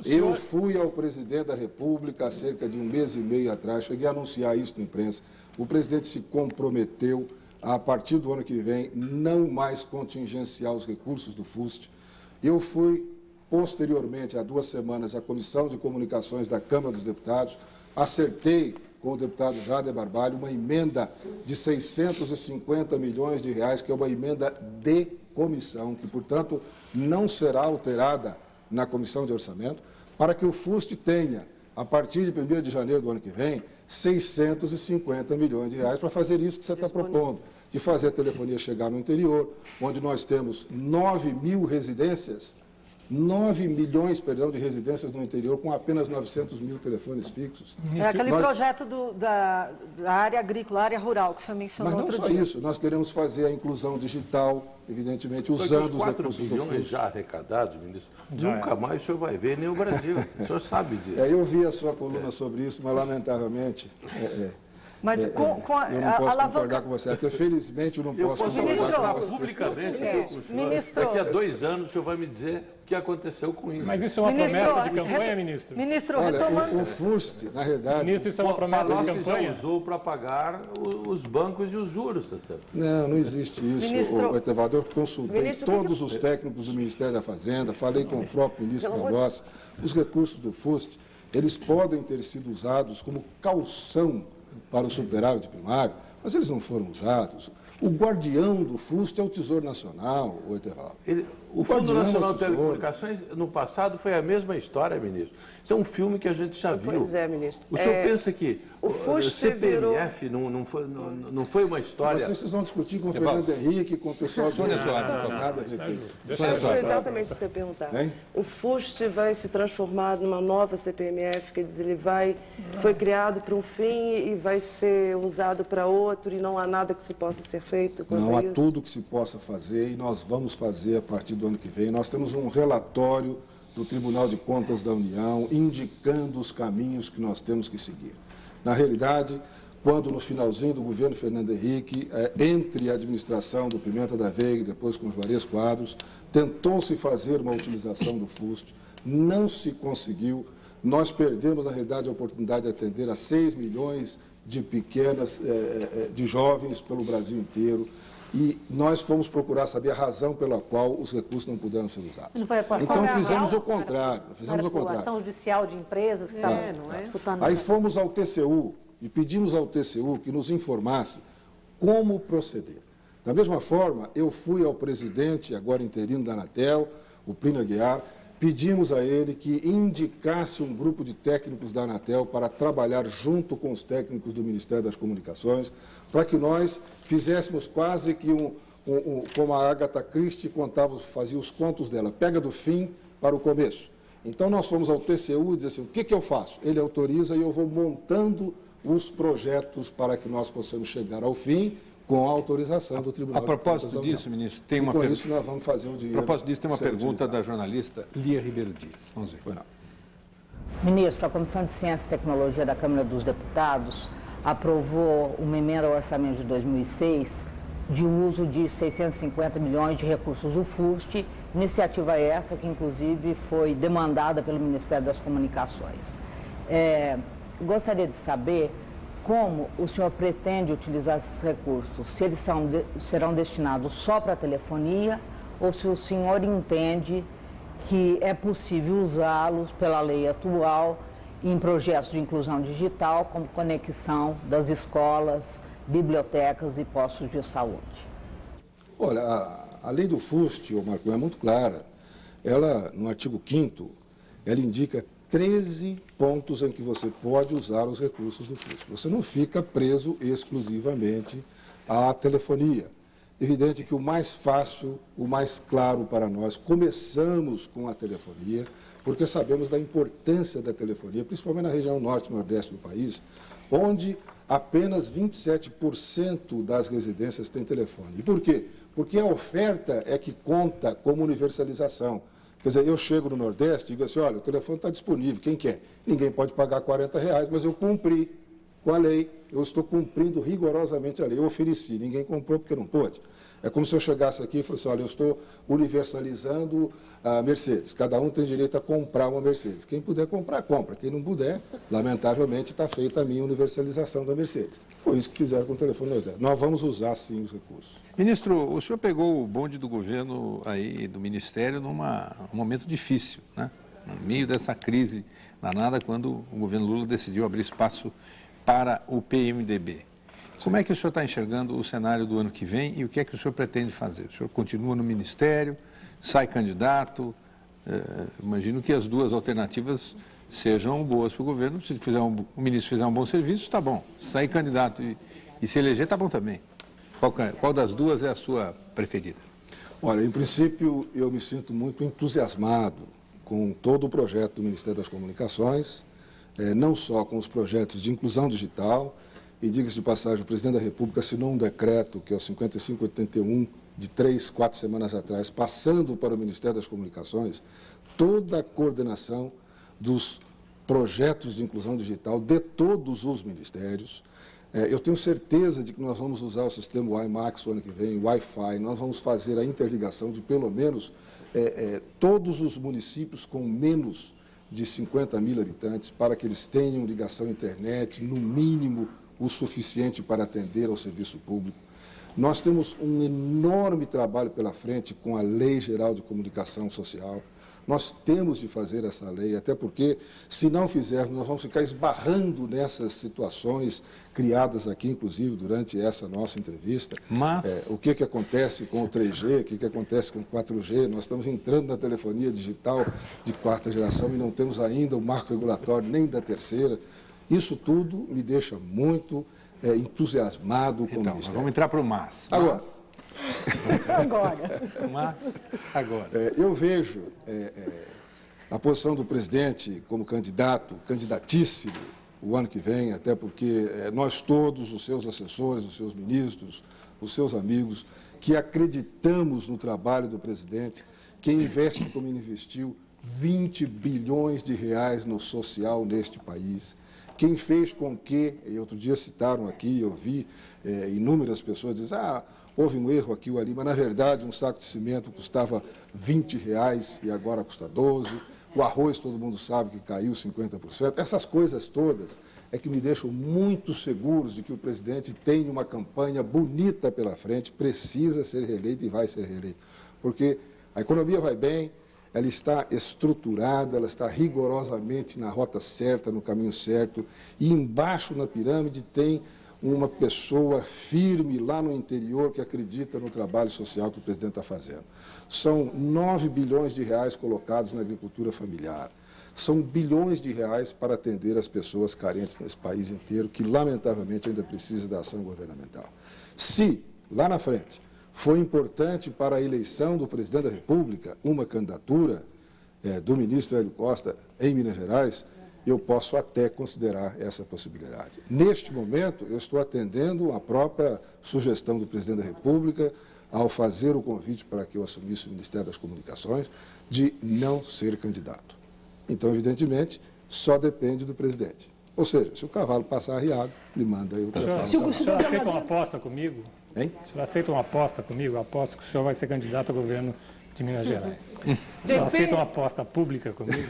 Eu fui ao presidente da República há cerca de 1 mês e meio atrás, cheguei a anunciar isso na imprensa. O presidente se comprometeu a partir do ano que vem, não mais contingenciar os recursos do FUST. Eu fui, posteriormente, há 2 semanas, à Comissão de Comunicações da Câmara dos Deputados, acertei com o deputado Jader Barbalho uma emenda de R$650 milhões, que é uma emenda de comissão, que, portanto, não será alterada na Comissão de Orçamento, para que o FUST tenha, a partir de 1º de janeiro do ano que vem, R$650 milhões para fazer isso que você está propondo, de fazer a telefonia chegar no interior, onde nós temos 9 milhões de residências no interior, com apenas 900 mil telefones fixos. É aquele projeto da área agrícola, área rural, que o senhor mencionou outro dia. Mas não só isso, nós queremos fazer a inclusão digital, evidentemente, usando os recursos do FUST. 4 bilhões já arrecadados, ministro, nunca mais o senhor vai ver nem o Brasil. O senhor sabe disso. Eu vi a sua coluna sobre isso, mas, lamentavelmente, Mas eu não posso concordar com você. Até felizmente eu não posso concordar com você. Publicamente, daqui a 2 anos o senhor vai me dizer o que aconteceu com isso. Mas isso é uma promessa de campanha, ministro? Ministro, olha, retomando... o FUST, na realidade... Ministro, isso é uma promessa de campanha? Já usou para pagar os bancos e os juros, tá certo? Não existe isso, Ministro... Etevaldo. Eu consultei todos os técnicos do Ministério da Fazenda, falei com o próprio ministro Palocci. Os recursos do FUST, eles podem ter sido usados como calção para o superávit primário, mas eles não foram usados. O guardião do FUST é o Tesouro Nacional, o Etevaldo. O Fundo Nacional de Telecomunicações, no passado, foi a mesma história, ministro. Isso é um filme que a gente já viu. Pois é, ministro. O senhor pensa que o CPMF não foi uma história... Vocês vão discutir com o Fernando Henrique, com o pessoal do nada. Foi exatamente isso que eu ia perguntar. O FUST vai se transformar numa nova CPMF, quer dizer, foi criado para um fim e vai ser usado para outro e não há nada que se possa ser feito quanto Não a há isso? tudo que se possa fazer e nós vamos fazer a partir do ano que vem. Nós temos um relatório do Tribunal de Contas da União indicando os caminhos que nós temos que seguir. Na realidade, quando no finalzinho do governo Fernando Henrique, entre a administração do Pimenta da Veiga e depois com os Juarez Quadros, tentou-se fazer uma utilização do FUST, não se conseguiu. Nós perdemos, na realidade, a oportunidade de atender a 6 milhões de de jovens pelo Brasil inteiro. E nós fomos procurar saber a razão pela qual os recursos não puderam ser usados. Então fizemos o contrário. A ação judicial de empresas que estavam disputando. Aí fomos ao TCU e pedimos ao TCU que nos informasse como proceder. Da mesma forma, eu fui ao presidente, agora interino da Anatel, o Plínio Aguiar, pedimos a ele que indicasse um grupo de técnicos da Anatel para trabalhar junto com os técnicos do Ministério das Comunicações, para que nós fizéssemos quase que como a Agatha Christie fazia os contos dela, pega do fim para o começo. Então nós fomos ao TCU e dizemos assim, o que eu faço? Ele autoriza e eu vou montando os projetos para que nós possamos chegar ao fim com a autorização do Tribunal. A propósito disso, ministro, tem uma pergunta. Isso nós vamos fazer o dinheiro. A propósito disso, tem uma pergunta da jornalista Lia Ribeiro Dias. Vamos ver. Ministro, a Comissão de Ciência e Tecnologia da Câmara dos Deputados aprovou uma emenda ao orçamento de 2006 de uso de 650 milhões de recursos do FUST, iniciativa essa que, inclusive, foi demandada pelo Ministério das Comunicações. Gostaria de saber como o senhor pretende utilizar esses recursos, se eles serão destinados só para a telefonia ou se o senhor entende que é possível usá-los pela lei atual em projetos de inclusão digital, como conexão das escolas, bibliotecas e postos de saúde. Olha, a lei do FUST, Marco, é muito clara. Ela, no artigo 5º, ela indica 13 pontos em que você pode usar os recursos do FUST. Você não fica preso exclusivamente à telefonia. Evidente que o mais fácil, o mais claro para nós, começamos com a telefonia, porque sabemos da importância da telefonia, principalmente na região norte e nordeste do país, onde apenas 27% das residências têm telefone. E por quê? Porque a oferta é que conta como universalização. Quer dizer, eu chego no Nordeste e digo assim, olha, o telefone está disponível, quem quer? Ninguém pode pagar R$40, mas eu cumpri com a lei, eu estou cumprindo rigorosamente a lei. Eu ofereci, ninguém comprou porque não pôde. É como se eu chegasse aqui e fosse, olha, eu estou universalizando a Mercedes. Cada um tem direito a comprar uma Mercedes. Quem puder comprar, compra. Quem não puder, lamentavelmente, está feita a minha universalização da Mercedes. Foi isso que fizeram com o telefone Nordeste. Nós vamos usar, sim, os recursos. Ministro, o senhor pegou o bonde do governo aí, do Ministério, num momento difícil, né? No meio dessa crise danada, quando o governo Lula decidiu abrir espaço para o PMDB. Como é que o senhor está enxergando o cenário do ano que vem e o que é que o senhor pretende fazer? O senhor continua no Ministério, sai candidato? Imagino que as duas alternativas sejam boas para o governo. Se o ministro fizer um bom serviço, está bom. Sair candidato e se eleger, está bom também. Qual das duas é a sua preferida? Olha, em princípio, eu me sinto muito entusiasmado com todo o projeto do Ministério das Comunicações, não só com os projetos de inclusão digital. E diga-se de passagem, o presidente da República assinou um decreto, que é o 5581, de 4 semanas atrás, passando para o Ministério das Comunicações toda a coordenação dos projetos de inclusão digital de todos os ministérios. Eu tenho certeza de que nós vamos usar o sistema WiMAX o ano que vem, Wi-Fi, nós vamos fazer a interligação de pelo menos todos os municípios com menos de 50 mil habitantes, para que eles tenham ligação à internet, no mínimo o suficiente para atender ao serviço público. Nós temos um enorme trabalho pela frente com a Lei Geral de Comunicação Social. Nós temos de fazer essa lei, até porque, se não fizermos, nós vamos ficar esbarrando nessas situações criadas aqui, inclusive, durante essa nossa entrevista. Mas... o que acontece com o 3G, o que acontece com o 4G, nós estamos entrando na telefonia digital de 4ª geração e não temos ainda o marco regulatório nem da 3ª. Isso tudo me deixa muito entusiasmado com o Ministério. Vamos entrar para o mas. Agora... Agora. Eu vejo a posição do presidente como candidatíssimo o ano que vem, até porque nós todos, os seus assessores, os seus ministros, os seus amigos, que acreditamos no trabalho do presidente, que investe como ele investiu 20 bilhões de reais no social neste país, quem fez com que, e outro dia citaram aqui, eu vi inúmeras pessoas dizem, houve um erro aqui ou ali, mas na verdade um saco de cimento custava 20 reais e agora custa 12. O arroz todo mundo sabe que caiu 50%. Essas coisas todas é que me deixam muito seguros de que o presidente tem uma campanha bonita pela frente, precisa ser reeleito e vai ser reeleito. Porque a economia vai bem, ela está estruturada, ela está rigorosamente na rota certa, no caminho certo, e embaixo na pirâmide tem uma pessoa firme lá no interior que acredita no trabalho social que o presidente está fazendo. São 9 bilhões de reais colocados na agricultura familiar. São bilhões de reais para atender as pessoas carentes nesse país inteiro, que lamentavelmente ainda precisa da ação governamental. Se, lá na frente, foi importante para a eleição do presidente da República uma candidatura do ministro Hélio Costa em Minas Gerais, eu posso até considerar essa possibilidade. Neste momento, eu estou atendendo a própria sugestão do presidente da República, ao fazer o convite para que eu assumisse o Ministério das Comunicações, de não ser candidato. Então, evidentemente, só depende do presidente. Ou seja, se o cavalo passar arriado, ele manda eu traçar. O senhor aceita uma aposta comigo? Hein? O senhor aceita uma aposta comigo? Eu aposto que o senhor vai ser candidato ao governo de Minas Gerais. O senhor aceita uma aposta pública comigo?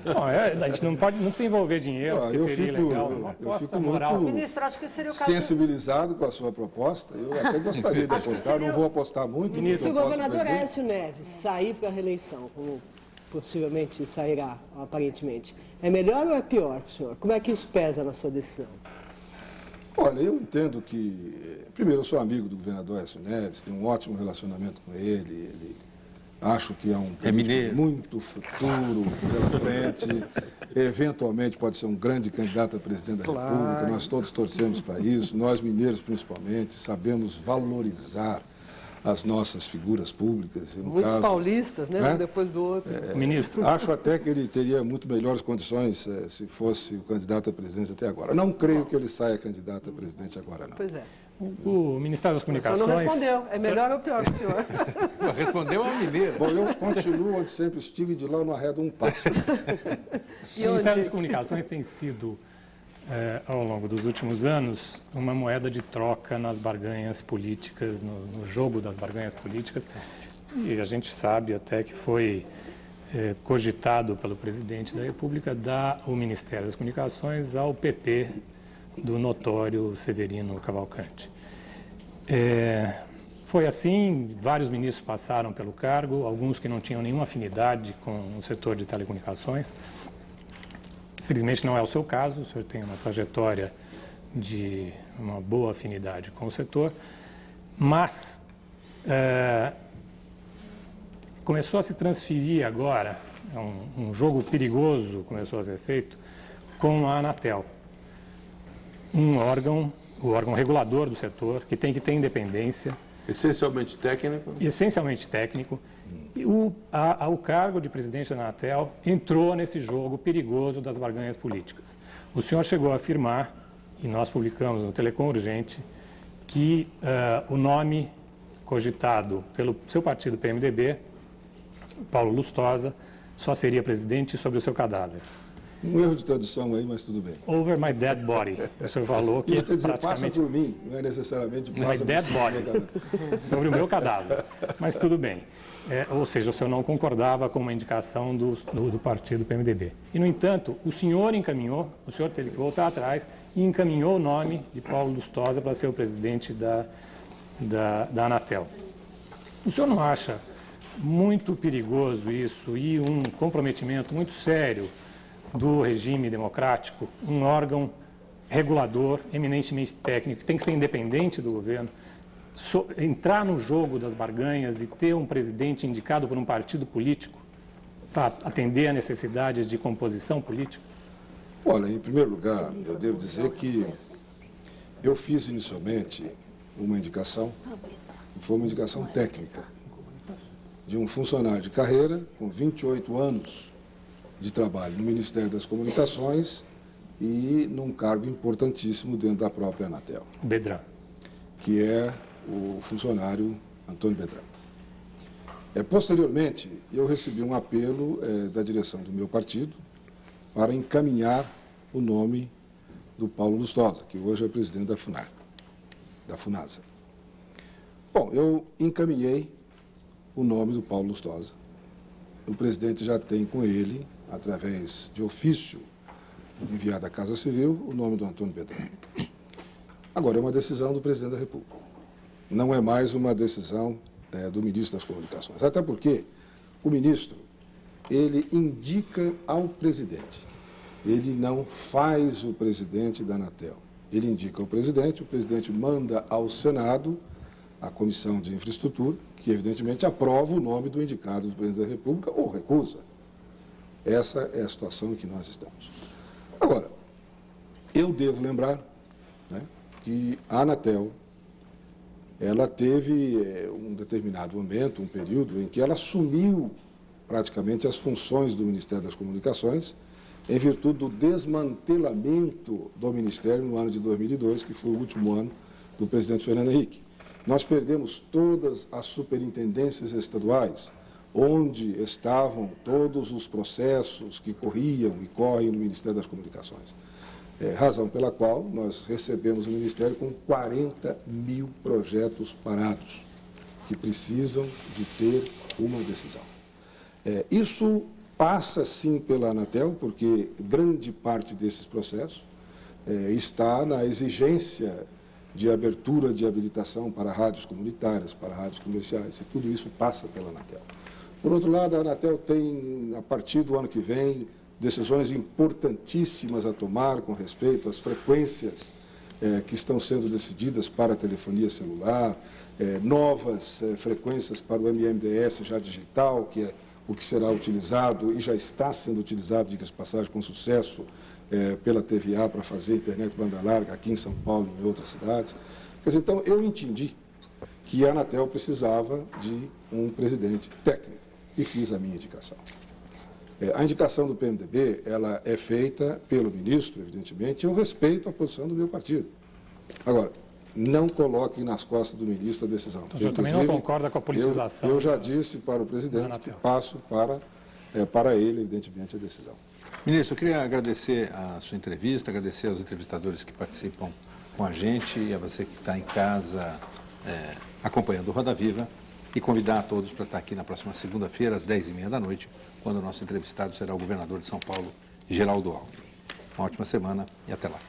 Bom, a gente não precisa envolver dinheiro, porque seria legal. Uma aposta moral. Ministro, acho que seria o caso... sensibilizado com a sua proposta. Eu até gostaria de apostar, não vou apostar muito. Se o governador Aécio Neves sair para a reeleição, como possivelmente sairá, aparentemente, é melhor ou é pior, senhor? Como é que isso pesa na sua decisão? Olha, eu entendo que, primeiro, eu sou amigo do governador Aécio Neves, tenho um ótimo relacionamento com ele, acho que é um político muito futuro pela frente, eventualmente pode ser um grande candidato a presidente da República, nós todos torcemos para isso, nós mineiros principalmente, sabemos valorizar as nossas figuras públicas. Muitos paulistas, né? Um depois do outro. Ministro. Acho até que ele teria muito melhores condições se fosse o candidato a presidente até agora. Não creio que ele saia candidato a presidente agora, não. Pois é. O Ministério das Comunicações... O senhor não respondeu. É melhor ou pior que o senhor? Respondeu a mineira. Bom, eu continuo onde sempre estive, de lá não arredo um passo. O Ministério das Comunicações tem sido, ao longo dos últimos anos, uma moeda de troca nas barganhas políticas, no jogo das barganhas políticas. E a gente sabe até que foi cogitado pelo presidente da República dar o Ministério das Comunicações ao PP do notório Severino Cavalcante. Foi assim, vários ministros passaram pelo cargo, alguns que não tinham nenhuma afinidade com o setor de telecomunicações. Infelizmente não é o seu caso, o senhor tem uma trajetória de uma boa afinidade com o setor, mas começou a se transferir agora, um jogo perigoso começou a ser feito com a Anatel, o órgão regulador do setor, que tem que ter independência. Essencialmente técnico? Essencialmente técnico. E o cargo de presidente da Anatel entrou nesse jogo perigoso das barganhas políticas. O senhor chegou a afirmar, e nós publicamos no Telecom Urgente, que o nome cogitado pelo seu partido PMDB, Paulo Lustosa, só seria presidente sobre o seu cadáver. Um erro de tradução aí, mas tudo bem. Over my dead body. O senhor falou que isso quer dizer, praticamente... passa por mim, não é necessariamente My passa dead body. Sobre o meu cadáver. Mas tudo bem. Ou seja, o senhor não concordava com uma indicação do partido PMDB. E, no entanto, o senhor teve que voltar atrás e encaminhou o nome de Paulo Lustosa para ser o presidente da Anatel. O senhor não acha muito perigoso isso e um comprometimento muito sério do regime democrático, um órgão regulador, eminentemente técnico, que tem que ser independente do governo, entrar no jogo das barganhas e ter um presidente indicado por um partido político para atender a necessidades de composição política? Olha, em primeiro lugar, eu devo dizer que eu fiz inicialmente uma indicação, que foi uma indicação técnica, de um funcionário de carreira com 28 anos de trabalho no Ministério das Comunicações e num cargo importantíssimo dentro da própria Anatel. Bedran. Que é o funcionário Antônio Bedran. Posteriormente, eu recebi um apelo da direção do meu partido para encaminhar o nome do Paulo Lustosa, que hoje é presidente da FUNASA. Bom, eu encaminhei o nome do Paulo Lustosa. O presidente já tem com ele, através de ofício enviado à Casa Civil, o nome do Antônio Bedran. Agora, é uma decisão do presidente da República. Não é mais uma decisão do ministro das Comunicações. Até porque o ministro, ele indica ao presidente. Ele não faz o presidente da Anatel. Ele indica ao presidente, o presidente manda ao Senado, a Comissão de Infraestrutura, que evidentemente aprova o nome do indicado do presidente da República ou recusa. Essa é a situação em que nós estamos. Agora, eu devo lembrar, né, que a Anatel, ela teve um determinado momento, um período, em que ela assumiu praticamente as funções do Ministério das Comunicações, em virtude do desmantelamento do Ministério no ano de 2002, que foi o último ano do presidente Fernando Henrique. Nós perdemos todas as superintendências estaduais, onde estavam todos os processos que corriam e correm no Ministério das Comunicações. Razão pela qual nós recebemos o Ministério com 40 mil projetos parados, que precisam de ter uma decisão. Isso passa, sim, pela Anatel, porque grande parte desses processos está na exigência de abertura de habilitação para rádios comunitárias, para rádios comerciais, e tudo isso passa pela Anatel. Por outro lado, a Anatel tem, a partir do ano que vem, decisões importantíssimas a tomar com respeito às frequências que estão sendo decididas para a telefonia celular, novas frequências para o MMDS já digital, que é o que será utilizado e já está sendo utilizado, diga-se de passagem, com sucesso pela TVA para fazer internet banda larga aqui em São Paulo e em outras cidades. Quer dizer, então, eu entendi que a Anatel precisava de um presidente técnico e fiz a minha indicação. A indicação do PMDB, ela é feita pelo ministro, evidentemente, e eu respeito a posição do meu partido. Agora, não coloquem nas costas do ministro a decisão. Então, o senhor também não concorda com a politização? Eu já disse para o presidente que passo para ele, evidentemente, a decisão. Ministro, eu queria agradecer a sua entrevista, agradecer aos entrevistadores que participam com a gente e a você que está em casa acompanhando o Roda Viva e convidar a todos para estar aqui na próxima segunda-feira, às 10h30 da noite, quando o nosso entrevistado será o governador de São Paulo, Geraldo Alckmin. Uma ótima semana e até lá.